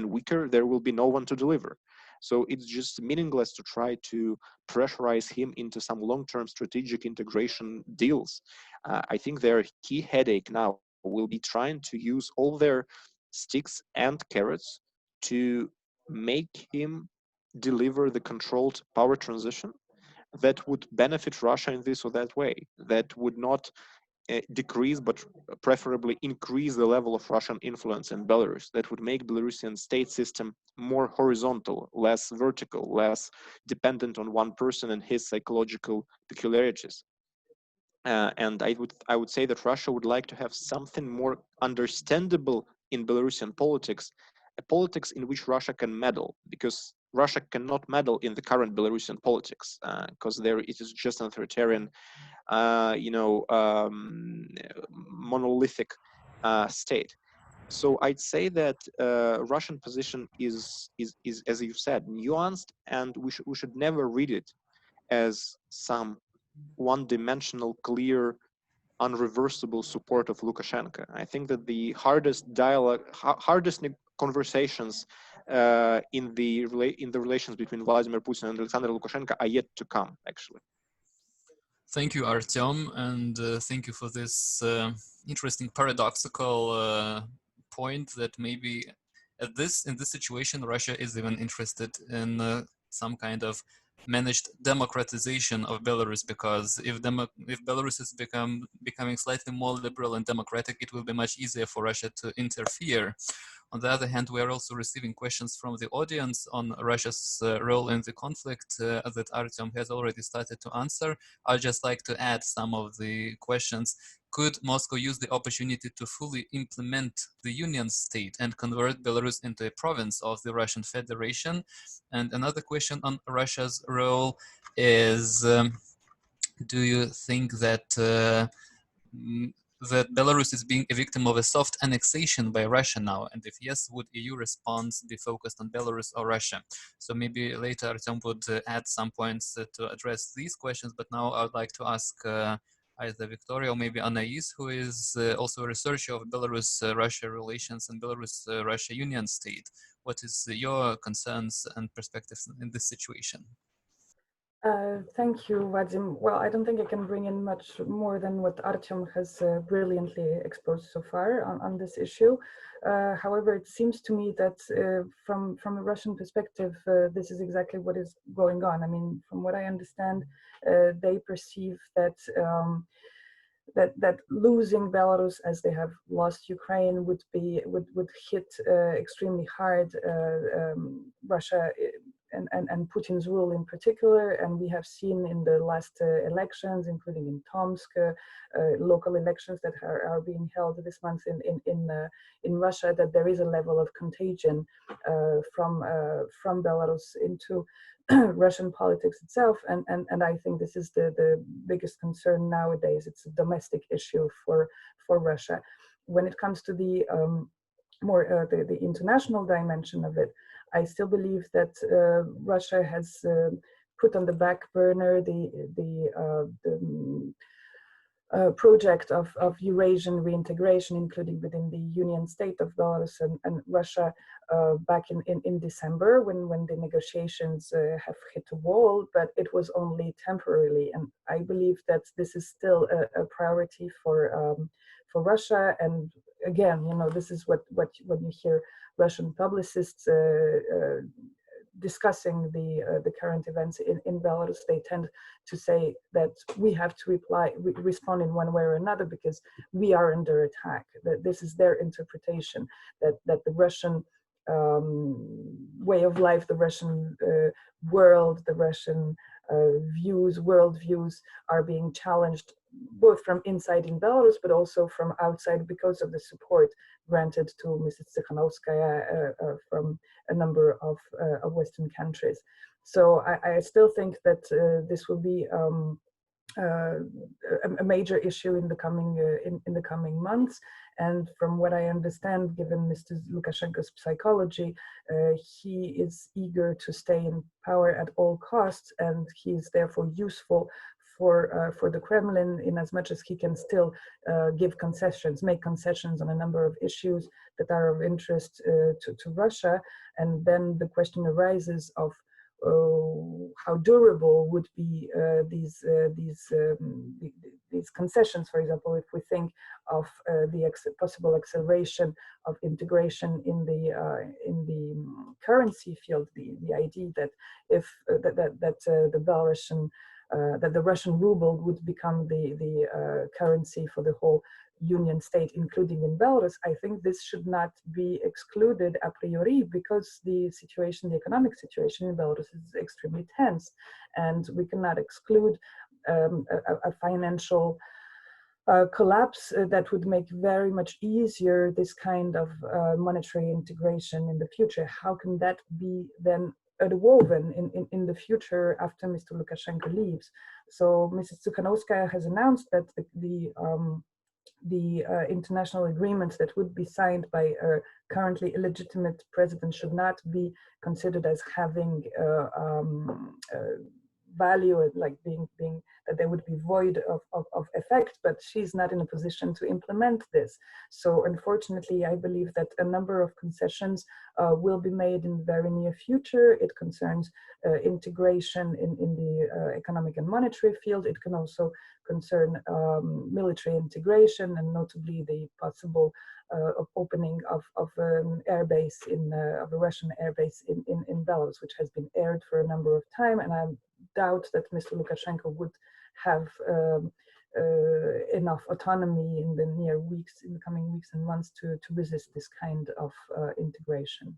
weaker, there will be no one to deliver. So it's just meaningless to try to pressurize him into some long-term strategic integration deals. I think their key headache now will be trying to use all their sticks and carrots to make him deliver the controlled power transition that would benefit Russia in this or that way, that would not decrease, but preferably increase the level of Russian influence in Belarus, that would make Belarusian state system more horizontal, less vertical, less dependent on one person and his psychological peculiarities. And I would say that Russia would like to have something more understandable in Belarusian politics, a politics in which Russia can meddle, because Russia cannot meddle in the current Belarusian politics, because there it is just an authoritarian, monolithic state. So I'd say that Russian position is, as you said, nuanced, and we should never read it as some one-dimensional, clear, unreversible support of Lukashenko. I think that the hardest dialogue, hardest conversations in the relations between Vladimir Putin and Alexander Lukashenko are yet to come, actually. Thank you, Artyom, and thank you for this interesting paradoxical point that maybe in this situation, Russia is even interested in some kind of managed democratization of Belarus, because if Belarus is becoming slightly more liberal and democratic, it will be much easier for Russia to interfere. On the other hand, we are also receiving questions from the audience on Russia's role in the conflict that Artyom has already started to answer. I'd just like to add some of the questions. Could Moscow use the opportunity to fully implement the Union state and convert Belarus into a province of the Russian Federation? And another question on Russia's role is, do you think that that Belarus is being a victim of a soft annexation by Russia now? And if yes, would EU response be focused on Belarus or Russia? So maybe later Artyom would add some points to address these questions, but now I would like to ask either Viktorija or maybe Anaïs, who is also a researcher of Belarus-Russia relations and Belarus-Russia Union state. What is your concerns and perspectives in this situation? Thank you, Vadim. Well, I don't think I can bring in much more than what Artyom has brilliantly exposed so far on this issue. However, it seems to me that from a Russian perspective, this is exactly what is going on. I mean, from what I understand, they perceive that that losing Belarus, as they have lost Ukraine, would hit extremely hard Russia and Putin's rule in particular. And we have seen in the last elections, including in Tomsk, local elections that are being held this month in Russia, that there is a level of contagion from Belarus into Russian politics itself, and I think this is the biggest concern nowadays. It's a domestic issue for Russia. When it comes to the more the international dimension of it, I still believe that Russia has put on the back burner the project of Eurasian reintegration, including within the Union state of Belarus and Russia, back in December, when the negotiations have hit a wall, but it was only temporarily. And I believe that this is still a priority for Russia. And again, you know, this is what when you hear Russian publicists discussing the current events in Belarus, they tend to say that we have to respond in one way or another because we are under attack. That this is their interpretation, that the Russian way of life, the Russian world, the Russian worldviews are being challenged both from inside in Belarus, but also from outside because of the support granted to Mrs. Tikhanovskaya from a number of Western countries. So I still think that this will be a major issue in the coming months. And from what I understand, given Mr. Lukashenko's psychology, he is eager to stay in power at all costs, and he is therefore useful for the Kremlin in as much as he can still make concessions on a number of issues that are of interest to Russia. And then the question arises of how durable would be these concessions. For example, if we think of the possible acceleration of integration in the currency field, the idea that if the Belarusian that the Russian ruble would become the currency for the whole Union state, including in Belarus, I think this should not be excluded a priori, because the economic situation in Belarus is extremely tense, and we cannot exclude a financial collapse that would make very much easier this kind of monetary integration in the future. How can that be then adwoven in the future after Mr. Lukashenko leaves? So Mrs. Tikhanovskaya has announced that the the international agreements that would be signed by a currently illegitimate president should not be considered as having value, like being that they would be void of effect, but she's not in a position to implement this. So unfortunately, I believe that a number of concessions will be made in the very near future. It concerns integration in the economic and monetary field. It can also concern military integration, and notably the possible opening of an airbase of a Russian airbase in Belarus, which has been aired for a number of time, and I doubt that Mr. Lukashenko would have enough autonomy in the coming weeks and months to resist this kind of integration.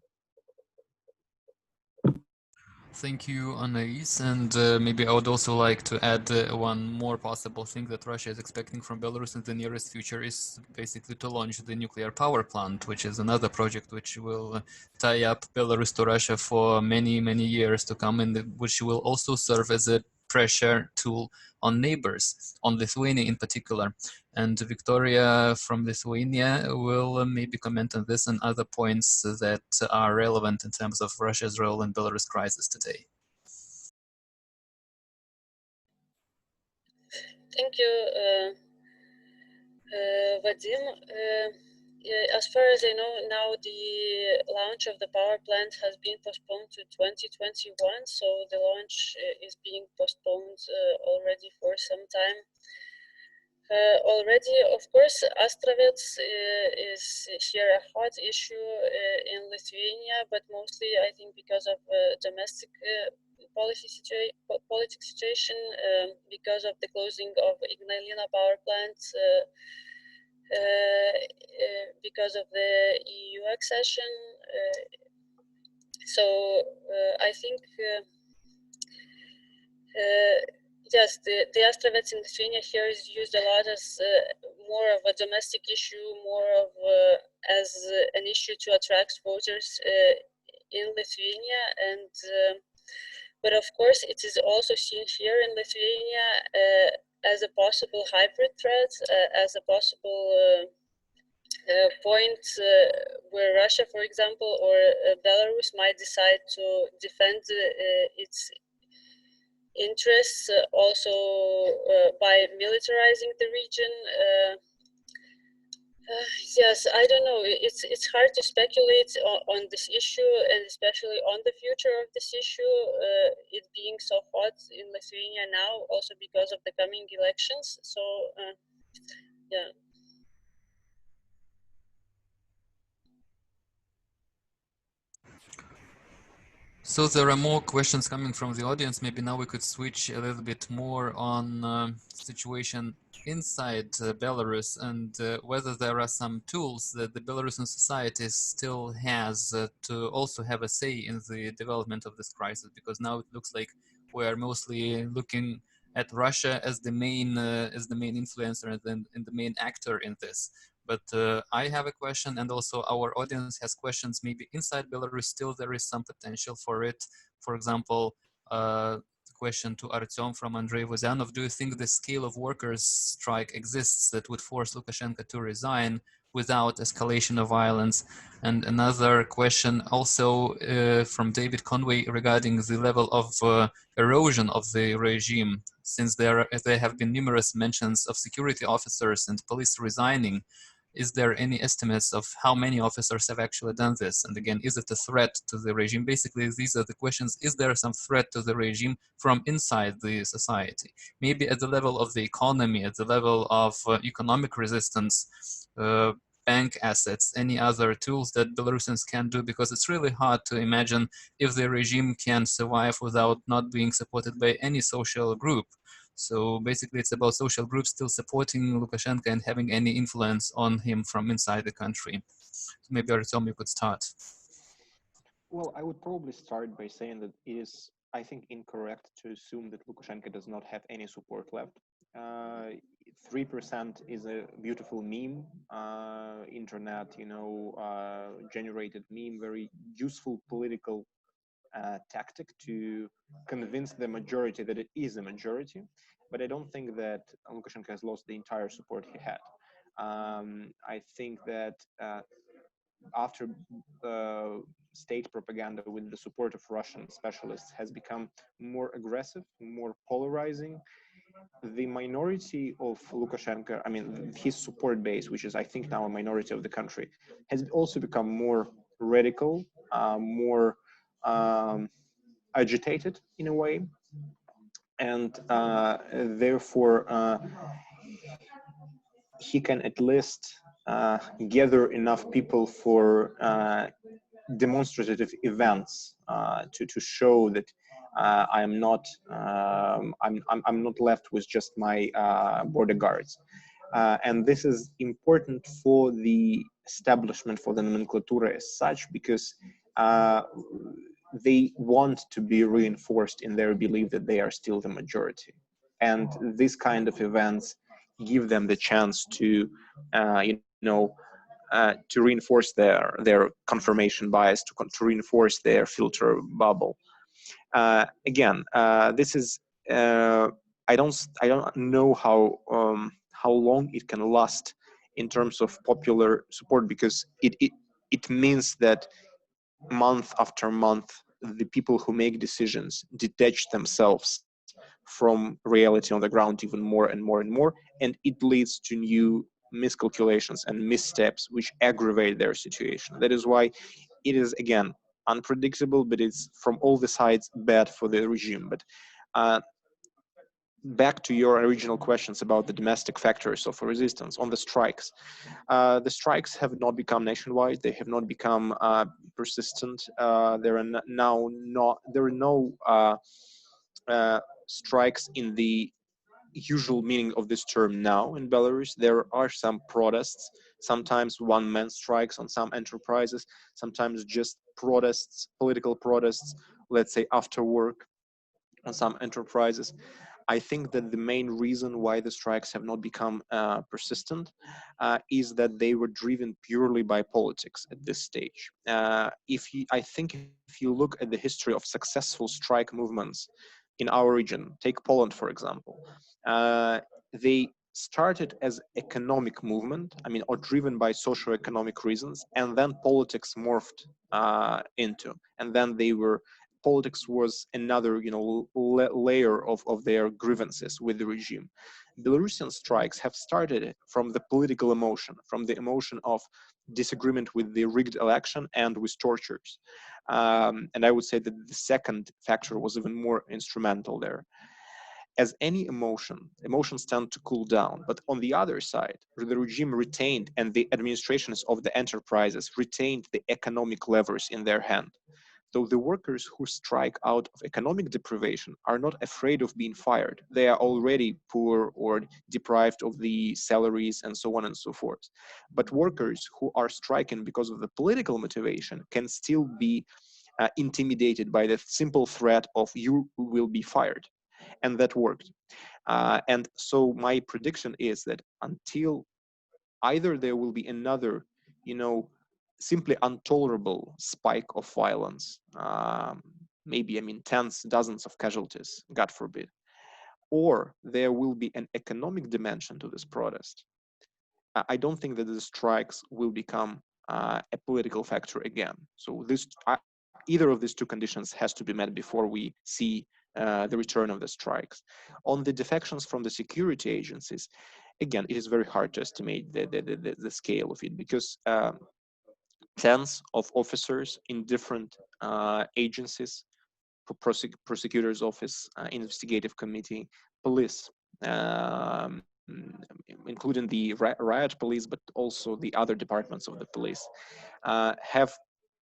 Thank you, Anaïs. And maybe I would also like to add one more possible thing that Russia is expecting from Belarus in the nearest future is basically to launch the nuclear power plant, which is another project which will tie up Belarus to Russia for many, many years to come, and which will also serve as a pressure tool on neighbors, on Lithuania in particular. And Viktorija from Lithuania will maybe comment on this and other points that are relevant in terms of Russia's role in Belarus crisis today. Thank you, Vadim. As far as I know, now the launch of the power plant has been postponed to 2021, so the launch is being postponed already for some time. Already, of course, Astravets is here a hot issue in Lithuania, but mostly I think because of domestic politics situation, because of the closing of Ignalina power plant, because of the EU accession. So I think yes, the Astravets in Lithuania here is used a lot as more of a domestic issue, more of as an issue to attract voters in Lithuania, and but of course it is also seen here in Lithuania as a possible hybrid threat, as a possible point where Russia, for example, or Belarus might decide to defend its interests also by militarizing the region. Yes, I don't know. It's hard to speculate on this issue, and especially on the future of this issue, it being so hot in Lithuania now, also because of the coming elections. So, yeah. So there are more questions coming from the audience. Maybe now we could switch a little bit more on situation inside Belarus and whether there are some tools that the Belarusian society still has to also have a say in the development of this crisis, because now it looks like we are mostly looking at Russia as the main influencer and the main actor in this. But I have a question, and also our audience has questions. Maybe inside Belarus still there is some potential for it. For example, question to Artyom from Andrei Vozyanov: do you think the scale of workers' strike exists that would force Lukashenko to resign without escalation of violence? And another question also from David Conway regarding the level of erosion of the regime, since there have been numerous mentions of security officers and police resigning. Is there any estimates of how many officers have actually done this? And again, is it a threat to the regime? Basically, these are the questions. Is there some threat to the regime from inside the society? Maybe at the level of the economy, at the level of economic resistance, bank assets, any other tools that Belarusians can do, because it's really hard to imagine if the regime can survive without not being supported by any social group. So basically it's about social groups still supporting Lukashenko and having any influence on him from inside the country. So maybe Artyom, you could start. Well, I would probably start by saying that it is, I think, incorrect to assume that Lukashenko does not have any support left. 3% is a beautiful meme, internet, generated meme, very useful political tactic to convince the majority that it is a majority. But I don't think that Lukashenko has lost the entire support he had. I think that after state propaganda with the support of Russian specialists has become more aggressive, more polarizing, the minority of Lukashenko, I mean, his support base, which is, I think, now a minority of the country, has also become more radical, more agitated in a way. And therefore, he can at least gather enough people for demonstrative events to show that I'm not left with just my border guards, and this is important for the establishment, for the nomenclatura as such, because they want to be reinforced in their belief that they are still the majority, and this kind of events give them the chance to to reinforce their confirmation bias, to reinforce their filter bubble. Again, this is I don't know how long it can last in terms of popular support, because it means that month after month the people who make decisions detach themselves from reality on the ground even more and more and more, and it leads to new miscalculations and missteps which aggravate their situation. That is why it is, again, unpredictable, but it's from all the sides bad for the regime. But back to your original questions about the domestic factors of resistance on the strikes. The strikes have not become nationwide. They have not become persistent. There are no strikes in the usual meaning of this term now in Belarus. There are some protests, sometimes one-man strikes on some enterprises, sometimes just protests, political protests, let's say after work on some enterprises. I think that the main reason why the strikes have not become persistent is that they were driven purely by politics at this stage. I think if you look at the history of successful strike movements in our region, take Poland, for example, they started as economic movement, or driven by socio-economic reasons, and then politics morphed into, and then politics was another, layer of their grievances with the regime. Belarusian strikes have started from the political emotion, from the emotion of disagreement with the rigged election and with tortures. And I would say that the second factor was even more instrumental there. As any emotions tend to cool down. But on the other side, the regime retained, and the administrations of the enterprises retained, the economic levers in their hand. So the workers who strike out of economic deprivation are not afraid of being fired. They are already poor or deprived of the salaries and so on and so forth. But workers who are striking because of the political motivation can still be intimidated by the simple threat of you will be fired. And that worked. And so my prediction is that until either there will be another, simply intolerable spike of violence, maybe, tens, dozens of casualties, God forbid, or there will be an economic dimension to this protest, I don't think that the strikes will become a political factor again. So either of these two conditions has to be met before we see the return of the strikes. On the defections from the security agencies, again, it is very hard to estimate the scale of it, because tens of officers in different agencies, prosecutor's office, investigative committee, police, including the riot police, but also the other departments of the police, have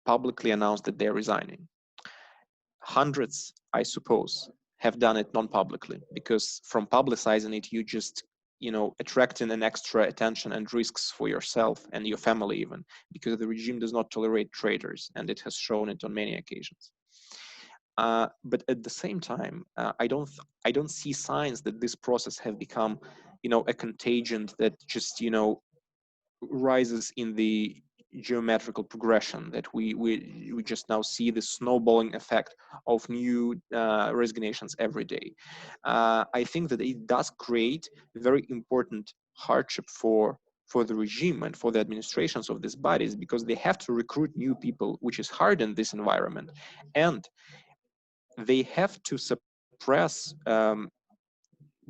publicly announced that they're resigning. Hundreds, I suppose, have done it non-publicly, because from publicizing it, you just attracting an extra attention and risks for yourself and your family even, because the regime does not tolerate traitors, and it has shown it on many occasions. But at the same time, I don't see signs that this process have become, a contagion that just, rises in the geometrical progression, that we just now see the snowballing effect of new resignations every day. I think that it does create very important hardship for for the regime and for the administrations of these bodies, because they have to recruit new people, which is hard in this environment, and they have to suppress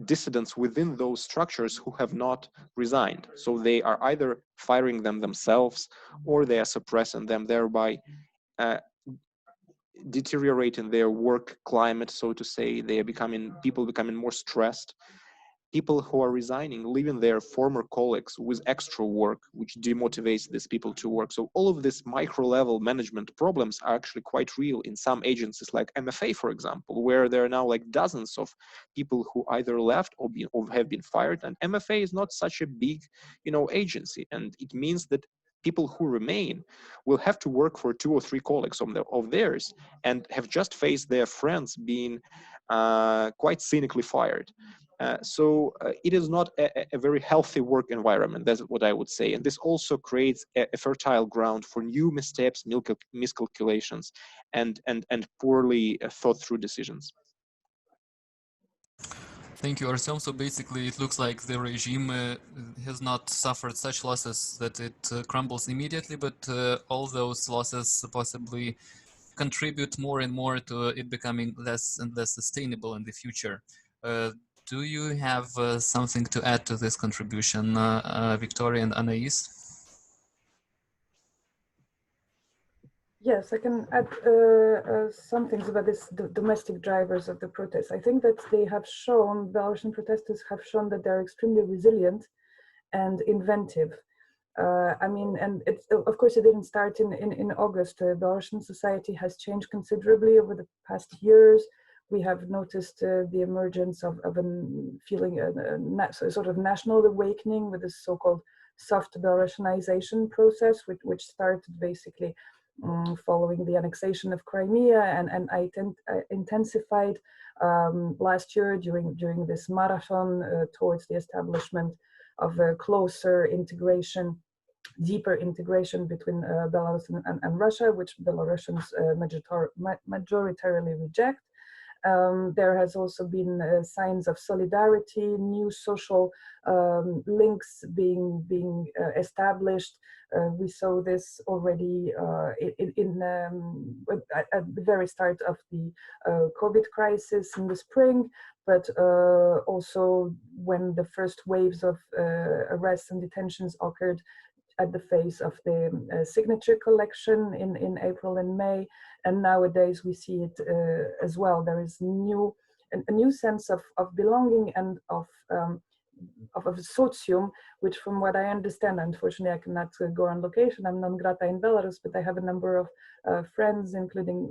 dissidents within those structures who have not resigned. So they are either firing them themselves, or they are suppressing them, thereby deteriorating their work climate, so to say. They are people becoming more stressed. People who are resigning, leaving their former colleagues with extra work, which demotivates these people to work. So all of these micro-level management problems are actually quite real in some agencies like MFA, for example, where there are now like dozens of people who either left or have been fired. And MFA is not such a big, agency, and it means that people who remain will have to work for 2 or 3 colleagues of theirs, and have just faced their friends being quite cynically fired. So it is not a very healthy work environment. That's what I would say. And this also creates a fertile ground for new missteps, miscalculations, and poorly thought through decisions. Thank you, Artyom. So basically, it looks like the regime has not suffered such losses that it crumbles immediately, but all those losses possibly contribute more and more to it becoming less and less sustainable in the future. Do you have something to add to this contribution, Viktorija and Anaïs? Yes, I can add some things about the domestic drivers of the protests. I think that they have shown, Belarusian protesters have shown that they're extremely resilient and inventive. And it's, of course, it didn't start in August. Belarusian society has changed considerably over the past years. We have noticed the emergence of a feeling, sort of national awakening with this so-called soft Belarusianization process, which started basically following the annexation of Crimea and intensified last year during this marathon towards the establishment of a closer integration, deeper integration between Belarus and Russia, which Belarusians majoritarily reject. There has also been signs of solidarity, new social links being established. We saw this already at the very start of the COVID crisis in the spring, but also when the first waves of arrests and detentions occurred at the phase of the signature collection in April and May, and nowadays we see it as well. There is a new sense of belonging and of a socium, which, from what I understand, unfortunately I cannot go on location, I'm non grata in Belarus, but I have a number of friends, including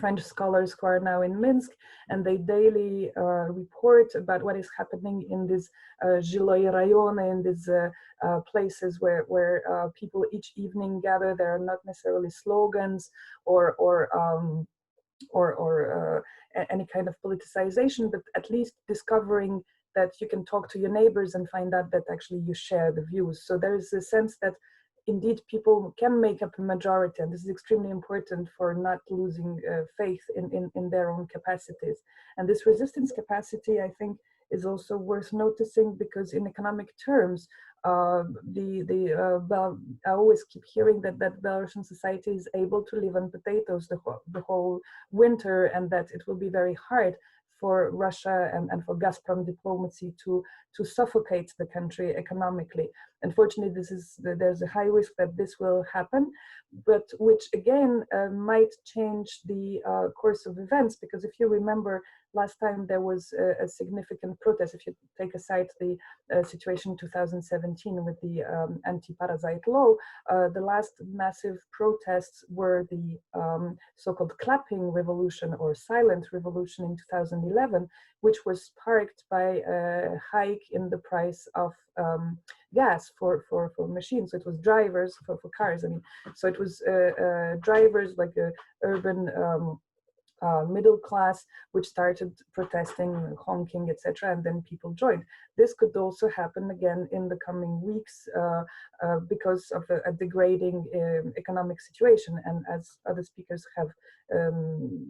French scholars who are now in Minsk, and they daily report about what is happening in these Zhiloi rayone, in these places where people each evening gather. There are not necessarily slogans or any kind of politicization, but at least discovering that you can talk to your neighbors and find out that actually you share the views. So there is a sense that indeed people can make up a majority, and this is extremely important for not losing faith in their own capacities. And this resistance capacity, I think, is also worth noticing, because in economic terms, I always keep hearing that Belarusian society is able to live on potatoes the whole winter, and that it will be very hard for Russia and for Gazprom diplomacy to suffocate the country economically. Unfortunately, there's a high risk that this will happen, but which again might change the course of events, because if you remember, last time there was a significant protest, if you take aside the situation in 2017 with the anti-parasite law, the last massive protests were the so-called clapping revolution or silent revolution in 2011, which was sparked by a hike in the price of gas for machines. So it was drivers for cars. I mean, so it was drivers, like urban middle class, which started protesting, honking, etc., and then people joined. This could also happen again in the coming weeks because of a degrading economic situation. And as other speakers have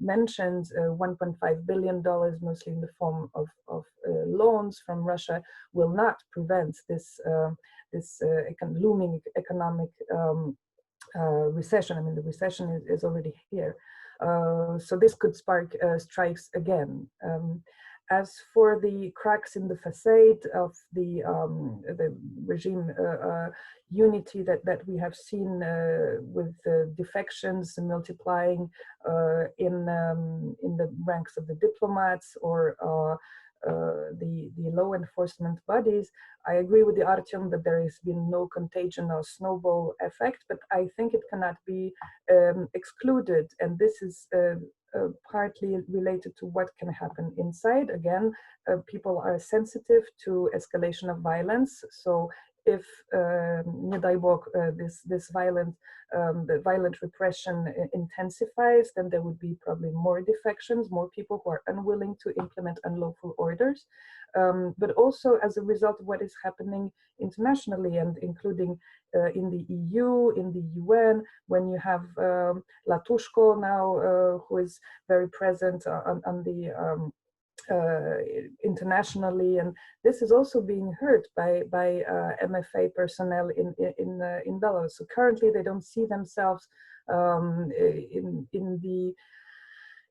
mentioned, $1.5 billion, mostly in the form of loans from Russia, will not prevent this looming economic recession. I mean, the recession is already here. So this could spark strikes again. As for the cracks in the facade of the regime unity that we have seen with defections multiplying in the ranks of the diplomats or the law enforcement bodies, I agree with the Artyom that there has been no contagion or snowball effect, but I think it cannot be excluded. And this is partly related to what can happen inside. Again, people are sensitive to escalation of violence. So if nie daj Bog, this violent repression intensifies, then there would be probably more defections, more people who are unwilling to implement unlawful orders. But also as a result of what is happening internationally, and including in the EU, in the UN, when you have Latushko now, who is very present on the internationally, and this is also being heard by MFA personnel in Belarus. So currently, they don't see themselves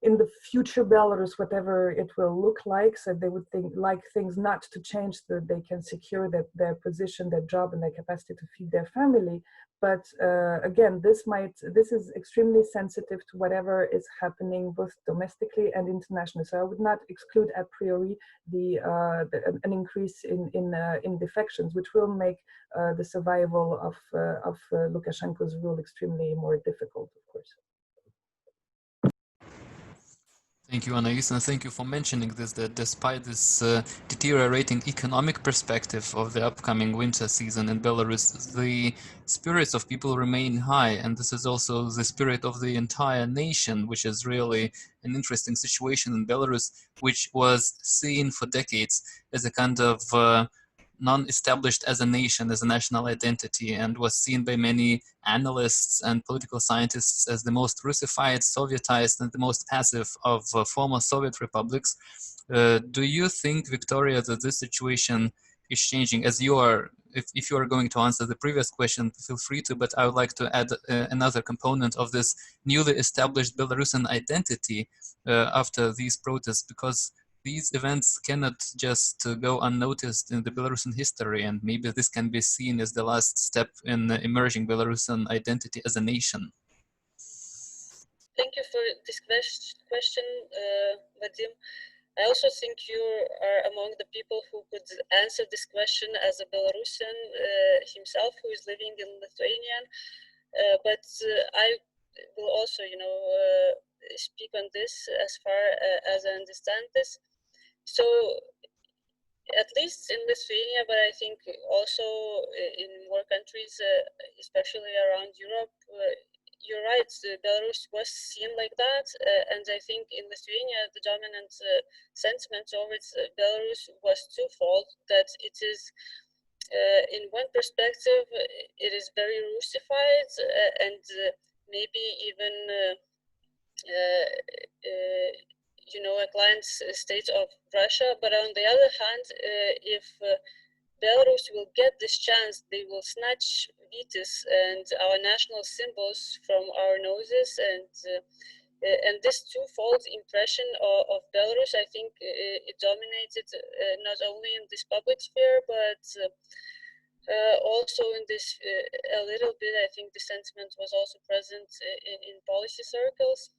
in the future Belarus, whatever it will look like. So they would like things not to change, so that they can secure their position, their job, and their capacity to feed their family. But again, this is extremely sensitive to whatever is happening both domestically and internationally. So I would not exclude a priori an increase in defections, which will make the survival of Lukashenko's rule extremely more difficult, of course. Thank you, Anaïs, and thank you for mentioning this, that despite this deteriorating economic perspective of the upcoming winter season in Belarus, the spirits of people remain high, and this is also the spirit of the entire nation, which is really an interesting situation in Belarus, which was seen for decades as a kind of non-established as a nation, as a national identity, and was seen by many analysts and political scientists as the most Russified, Sovietized, and the most passive of former Soviet republics. Do you think, Viktorija, that this situation is changing? As you are, if you are going to answer the previous question, feel free to, but I would like to add another component of this newly established Belarusian identity after these protests, because these events cannot just go unnoticed in the Belarusian history, and maybe this can be seen as the last step in emerging Belarusian identity as a nation. Thank you for this question, Vadim. I also think you are among the people who could answer this question as a Belarusian himself, who is living in Lithuania. But I will also, speak on this as far as I understand this. So, at least in Lithuania, but I think also in more countries, especially around Europe, you're right, Belarus was seen like that. And I think in Lithuania, the dominant sentiment towards Belarus was twofold, that it is, in one perspective, it is very Russified and maybe even a client state of Russia. But on the other hand, if Belarus will get this chance, they will snatch Vytis and our national symbols from our noses, and this twofold impression of Belarus, I think it dominated not only in this public sphere, but also in this a little bit. I think the sentiment was also present in policy circles.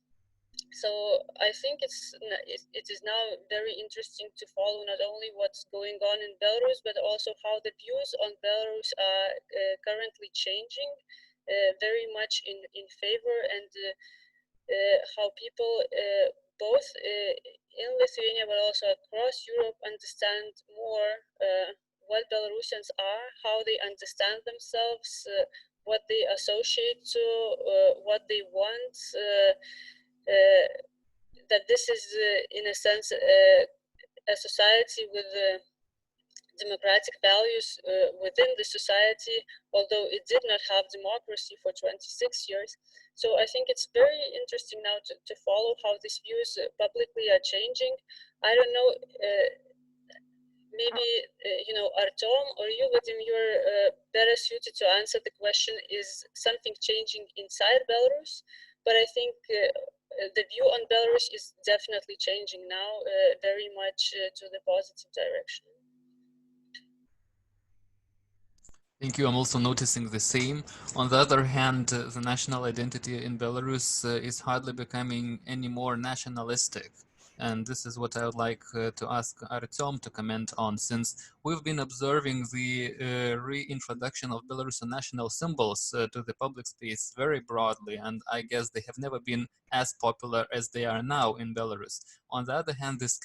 So I think it is now very interesting to follow not only what's going on in Belarus, but also how the views on Belarus are currently changing very much in favor, and how people both in Lithuania but also across Europe understand more what Belarusians are, how they understand themselves, what they associate to, what they want. that this is, in a sense, a society with democratic values within the society, although it did not have democracy for 26 years. So I think it's very interesting now to follow how these views publicly are changing. I don't know, maybe, Artyom or you, Vadim, you're better suited to answer the question, is something changing inside Belarus? But I think the view on Belarus is definitely changing now, very much to the positive direction. Thank you. I'm also noticing the same. On the other hand, the national identity in Belarus is hardly becoming any more nationalistic. And this is what I would like to ask Artyom to comment on, since we've been observing the reintroduction of Belarusian national symbols to the public space very broadly, and I guess they have never been as popular as they are now in Belarus. On the other hand, this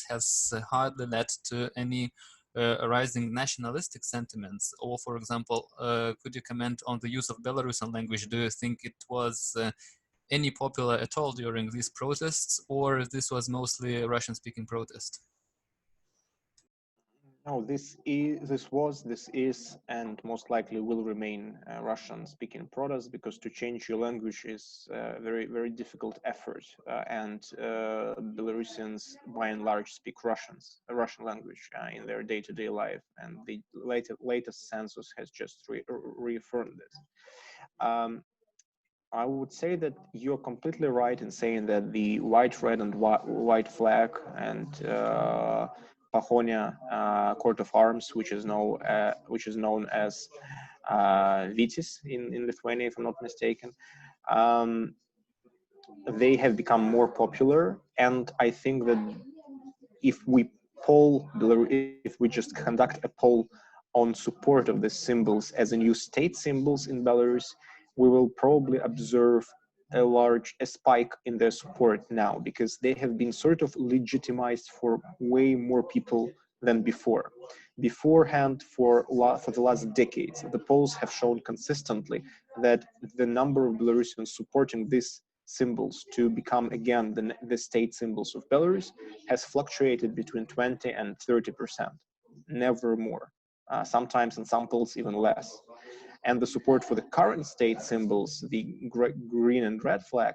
has hardly led to any rising nationalistic sentiments, or for example, could you comment on the use of Belarusian language? Do you think it was any popular at all during these protests, or this was mostly a Russian-speaking protest? No, this is, and most likely will remain Russian-speaking protest, because to change your language is a very, very difficult effort, and Belarusians, by and large, speak Russian language in their day-to-day life, and the latest census has just reaffirmed this. I would say that you're completely right in saying that the white, red, and white flag and Pahonia coat of arms, which is known as Vytis in Lithuania, if I'm not mistaken, they have become more popular. And I think that if we just conduct a poll on support of the symbols as a new state symbols in Belarus, we will probably observe a spike in their support now, because they have been sort of legitimized for way more people than before. Beforehand, for the last decades, the polls have shown consistently that the number of Belarusians supporting these symbols to become again the state symbols of Belarus has fluctuated between 20 and 30%, never more. Sometimes in some polls even less. And the support for the current state symbols, the green and red flag,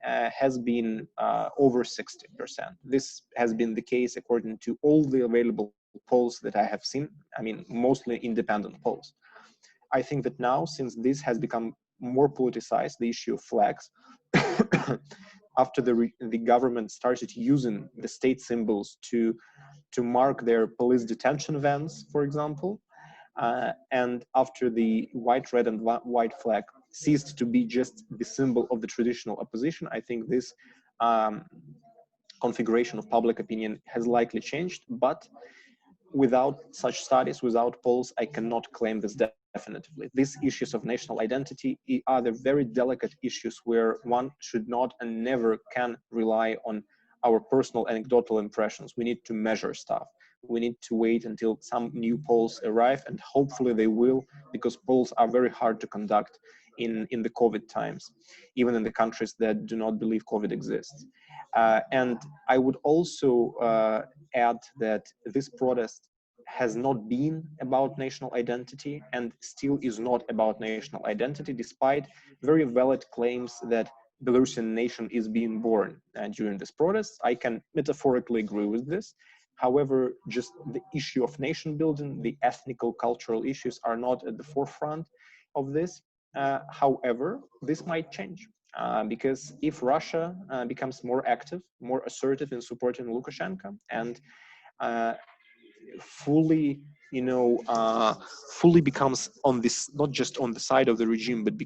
has been over 60%. This has been the case according to all the available polls that I have seen. I mean, mostly independent polls. I think that now, since this has become more politicized, the issue of flags, after the government started using the state symbols to mark their police detention vans, for example, and after the white, red, and white flag ceased to be just the symbol of the traditional opposition, I think this configuration of public opinion has likely changed. But without such studies, without polls, I cannot claim this definitively. These issues of national identity are the very delicate issues where one should not and never can rely on our personal anecdotal impressions. We need to measure stuff. We need to wait until some new polls arrive, and hopefully they will, because polls are very hard to conduct in the COVID times, even in the countries that do not believe COVID exists. And I would also add that this protest has not been about national identity and still is not about national identity, despite very valid claims that Belarusian nation is being born during this protest. I can metaphorically agree with this. However, just the issue of nation building, the ethnical, cultural issues are not at the forefront of this. However, this might change because if Russia becomes more active, more assertive in supporting Lukashenko, and fully becomes on this, not just on the side of the regime, but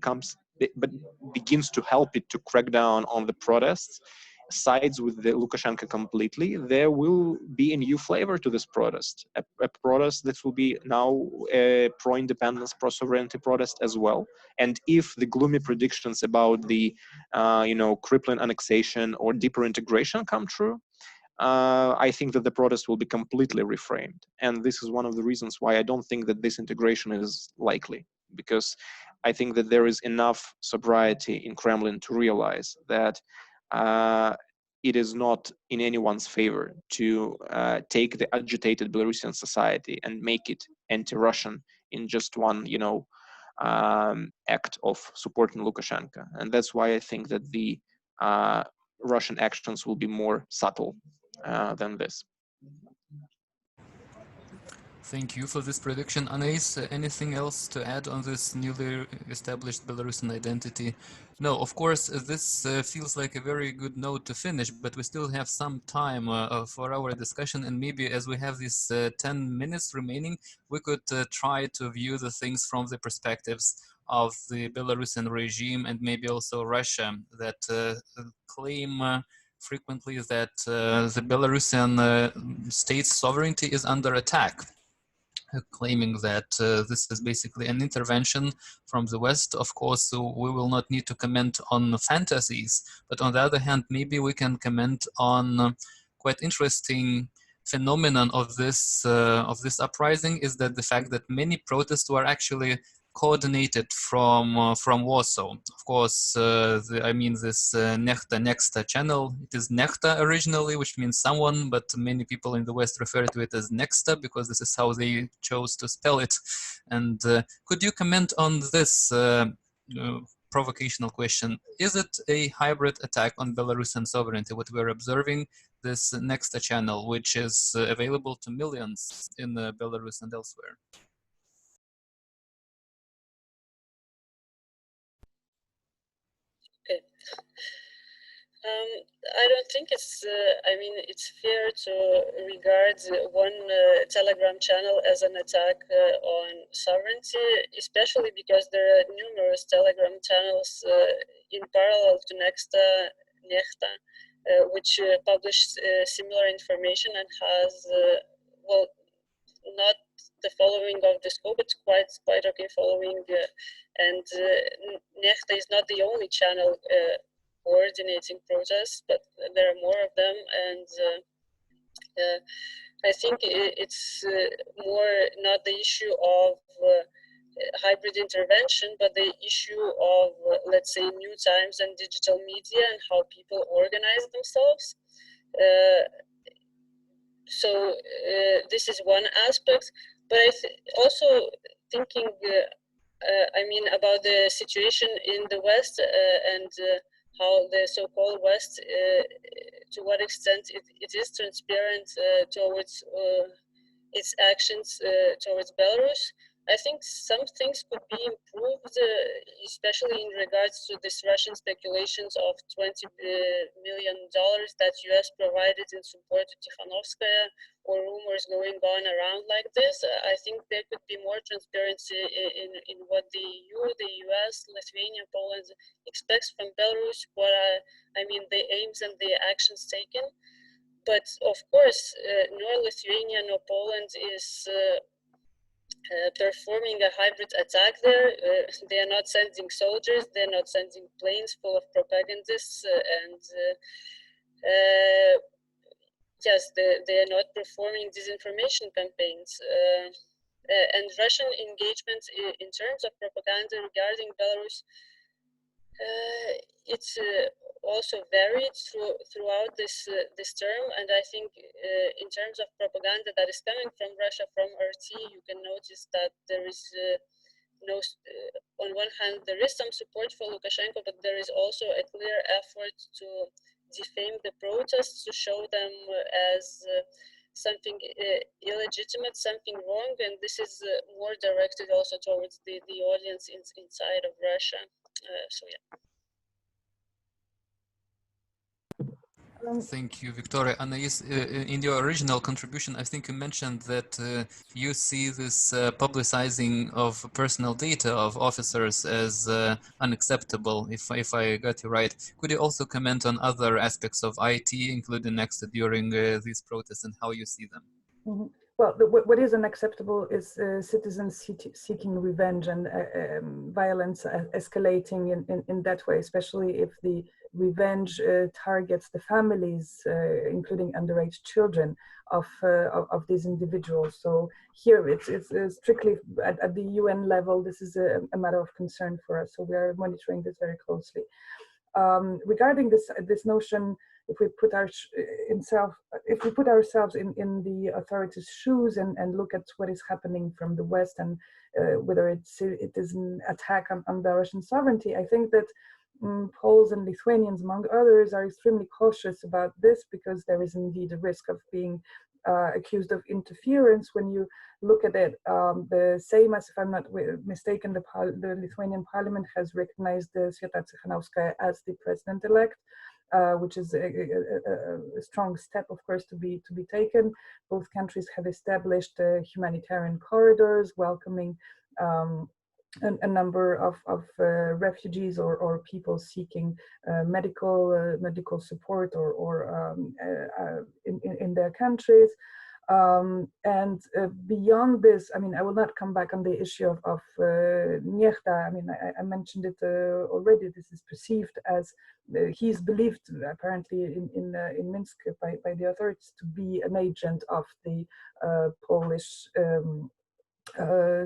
begins to help it to crack down on the protests, sides with the Lukashenko completely, there will be a new flavor to this protest, a protest that will be now a pro-independence, pro-sovereignty protest as well. And if the gloomy predictions about the crippling annexation or deeper integration come true, I think that the protest will be completely reframed. And this is one of the reasons why I don't think that this integration is likely, because I think that there is enough sobriety in Kremlin to realize that it is not in anyone's favor to take the agitated Belarusian society and make it anti-Russian in just one, act of supporting Lukashenko. And that's why I think that the Russian actions will be more subtle than this. Thank you for this prediction. Anaïs, anything else to add on this newly established Belarusian identity? No, of course, this feels like a very good note to finish, but we still have some time for our discussion, and maybe as we have these 10 minutes remaining, we could try to view the things from the perspectives of the Belarusian regime and maybe also Russia that claim frequently that the Belarusian state's sovereignty is under attack, claiming that this is basically an intervention from the West. Of course, so we will not need to comment on fantasies, but on the other hand, maybe we can comment on quite interesting phenomenon of this uprising is that the fact that many protests were actually coordinated from Warsaw. Of course, this Nechta channel, it is Nechta originally, which means someone, but many people in the West refer to it as Nexta because this is how they chose to spell it. And could you comment on this provocational question? Is it a hybrid attack on Belarusian sovereignty, what we're observing, this Nexta channel, which is available to millions in Belarus and elsewhere? Okay. I don't think it's, it's fair to regard one Telegram channel as an attack on sovereignty, especially because there are numerous Telegram channels in parallel to Nexta, which publish similar information and has, not the following of the scope, it's quite okay following, and Nechta is not the only channel coordinating protests, but there are more of them, and I think it's more not the issue of hybrid intervention, but the issue of, let's say, new times and digital media and how people organize themselves. So this is one aspect, but also thinking, about the situation in the West and how the so-called West, to what extent it is transparent towards its actions towards Belarus. I think some things could be improved, especially in regards to this Russian speculations of $20 million that US provided in support to Tikhanovskaya, or rumors going on around like this. I think there could be more transparency in what the EU, the US, Lithuania, Poland expects from Belarus, what the aims and the actions taken. But of course, nor Lithuania nor Poland is performing a hybrid attack there. They are not sending soldiers, they're not sending planes full of propagandists, and yes, they are not performing disinformation campaigns. And Russian engagement in terms of propaganda regarding Belarus, it's also varied throughout this term, and I think in terms of propaganda that is coming from Russia, from RT, you can notice that there is on one hand there is some support for Lukashenko, but there is also a clear effort to defame the protests, to show them as something illegitimate, something wrong, and this is more directed also towards the audience inside of Russia. So yeah. Thank you, Viktorija. Anaïs, in your original contribution, I think you mentioned that you see this publicizing of personal data of officers as unacceptable, if I got you right. Could you also comment on other aspects of IT, including Next, during these protests and how you see them? Mm-hmm. Well, what is unacceptable is citizens seeking revenge and violence escalating in that way, especially if the revenge targets the families, including underage children of these individuals. So here it's strictly at the UN level. This is a matter of concern for us. So we are monitoring this very closely. Regarding this notion, if we put ourselves in the authorities' shoes and look at what is happening from the West, and whether it is an attack on Belarusian sovereignty, I think that Poles and Lithuanians, among others, are extremely cautious about this, because there is indeed a risk of being accused of interference. When you look at it, the same as, if I'm not mistaken, the Lithuanian parliament has recognized Sviata Tsikhanouskaya as the president-elect, which is a strong step, of course, to be taken. Both countries have established humanitarian corridors, welcoming a number of refugees or people seeking medical support or in their countries. And beyond this, I mean, I will not come back on the issue of Niechta. I mean, I mentioned it already. This is perceived as, he's believed apparently in Minsk by the authorities to be an agent of the Polish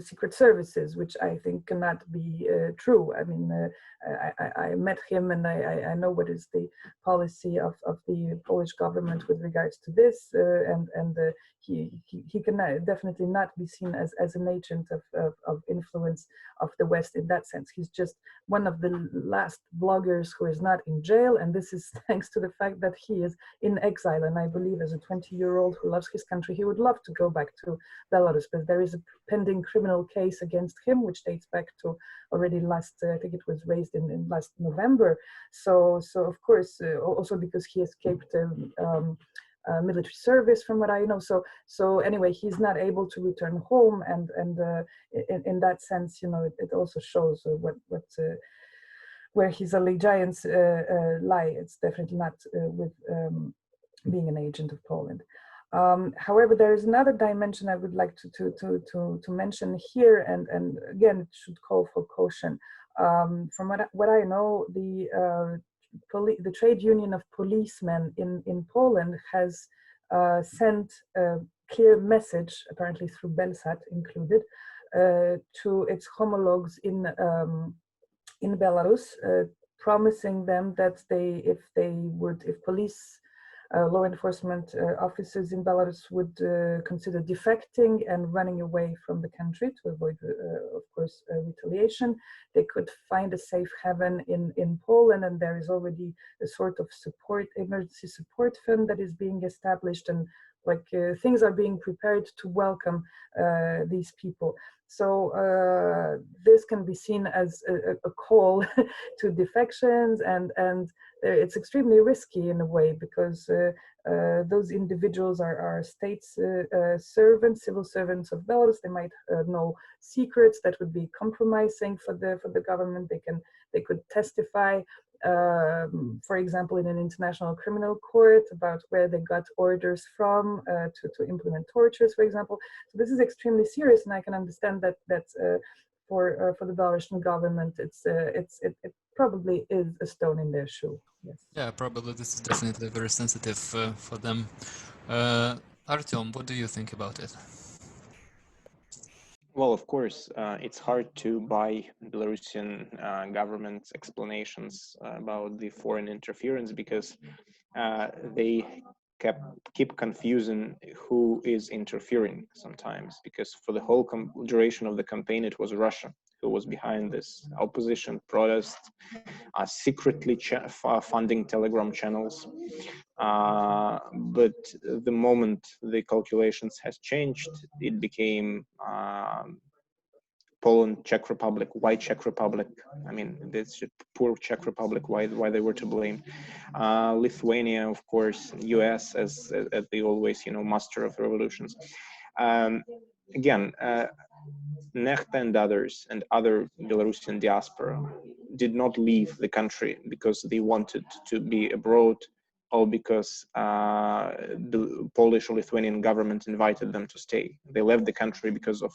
secret services, which I think cannot be true. I mean, I met him, and I know what is the policy of the Polish government with regards to this, and he can definitely not be seen as an agent of influence of the West in that sense. He's just one of the last bloggers who is not in jail, and this is thanks to the fact that he is in exile. And I believe, as a 20-year-old who loves his country, he would love to go back to Belarus, but there is a pending criminal case against him, which dates back to already last, I think it was raised in last November. So of course, also because he escaped military service, from what I know. So anyway, he's not able to return home, and in that sense, you know, it also shows where his allegiance lie. It's definitely not with being an agent of Poland. However, there is another dimension I would like to mention here, and again, it should call for caution. From what I know, the trade union of policemen in Poland has sent a clear message, apparently through Belsat included, to its homologues in Belarus, promising them that if police law enforcement officers in Belarus would consider defecting and running away from the country to avoid, of course, retaliation, they could find a safe haven in Poland. And there is already a sort of emergency support fund that is being established, and things are being prepared to welcome these people. So this can be seen as a call to defections, and it's extremely risky in a way, because those individuals are state servants, civil servants of Belarus. They might know secrets that would be compromising for the government. They could testify, for example, in an international criminal court about where they got orders from to implement tortures, for example. So this is extremely serious, and I can understand that for the Belarusian government, it probably is a stone in their shoe. Yes. Yeah, probably this is definitely very sensitive for them. Artyom, what do you think about it? Well, of course, it's hard to buy Belarusian government's explanations about the foreign interference, because they keep confusing who is interfering sometimes, because for the whole duration of the campaign, it was Russia who was behind this opposition protest, secretly funding Telegram channels. But the moment the calculations has changed, it became Poland, Czech Republic, why Czech Republic? I mean, this poor Czech Republic, why they were to blame? Lithuania, of course, US as they always, master of revolutions. Again, Nechta and others and other Belarusian diaspora did not leave the country because they wanted to be abroad, or because the Polish or Lithuanian government invited them to stay. They left the country because of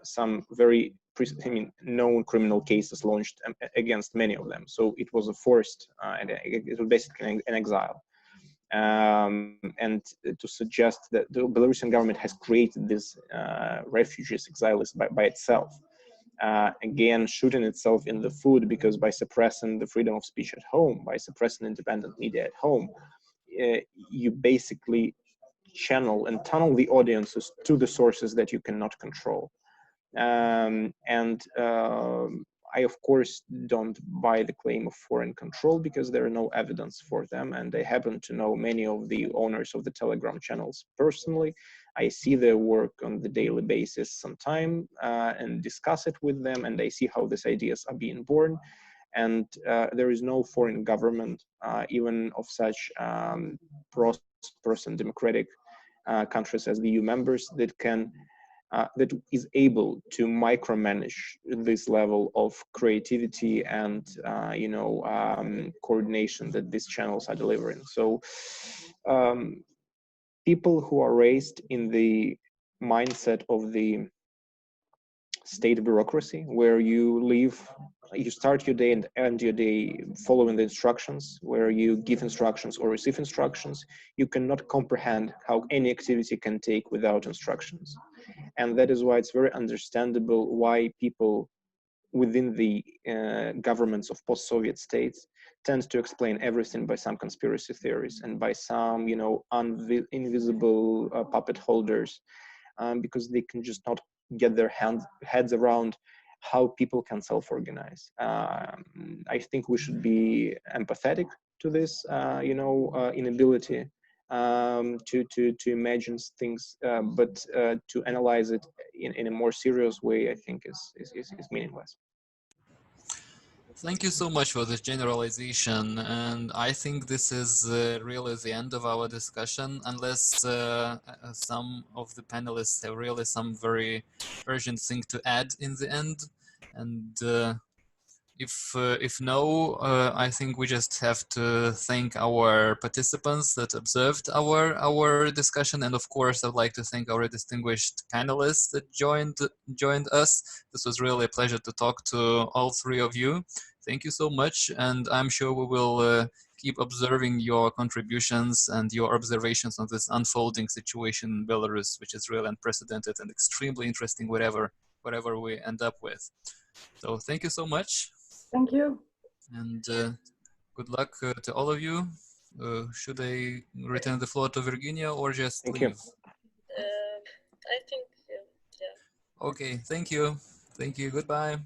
some very known criminal cases launched against many of them. So it was a forced, it was basically an exile. And to suggest that the Belarusian government has created these refugees, exiles by itself, again, shooting itself in the foot, because by suppressing the freedom of speech at home, by suppressing independent media at home, you basically channel and tunnel the audiences to the sources that you cannot control. I, of course, don't buy the claim of foreign control, because there are no evidence for them. And I happen to know many of the owners of the Telegram channels personally. I see their work on the daily basis sometime and discuss it with them, and I see how these ideas are being born. And there is no foreign government, even of such prosperous and democratic countries as the EU members, that can that is able to micromanage this level of creativity and coordination that these channels are delivering. So people who are raised in the mindset of the state bureaucracy, where you start your day and end your day following the instructions, where you give instructions or receive instructions, you cannot comprehend how any activity can take without instructions. And that is why it's very understandable why people within the governments of post-Soviet states tend to explain everything by some conspiracy theories and by some, invisible puppet holders, because they can just not get their heads around how people can self-organize. I think we should be empathetic to this, inability to imagine things, but to analyze it in a more serious way, I think is meaningless. Thank you so much for this generalization, and I think this is really the end of our discussion, unless some of the panelists have really some very urgent thing to add in the end. And if no, I think we just have to thank our participants that observed our discussion, and of course I'd like to thank our distinguished panelists that joined us. This was really a pleasure to talk to all three of you. Thank you so much, and I'm sure we will keep observing your contributions and your observations on this unfolding situation in Belarus, which is really unprecedented and extremely interesting, whatever we end up with. So thank you so much. Thank you. And good luck to all of you. Should I return the floor to Virginia or just Thank leave? I think, yeah. Okay, thank you. Thank you. Goodbye.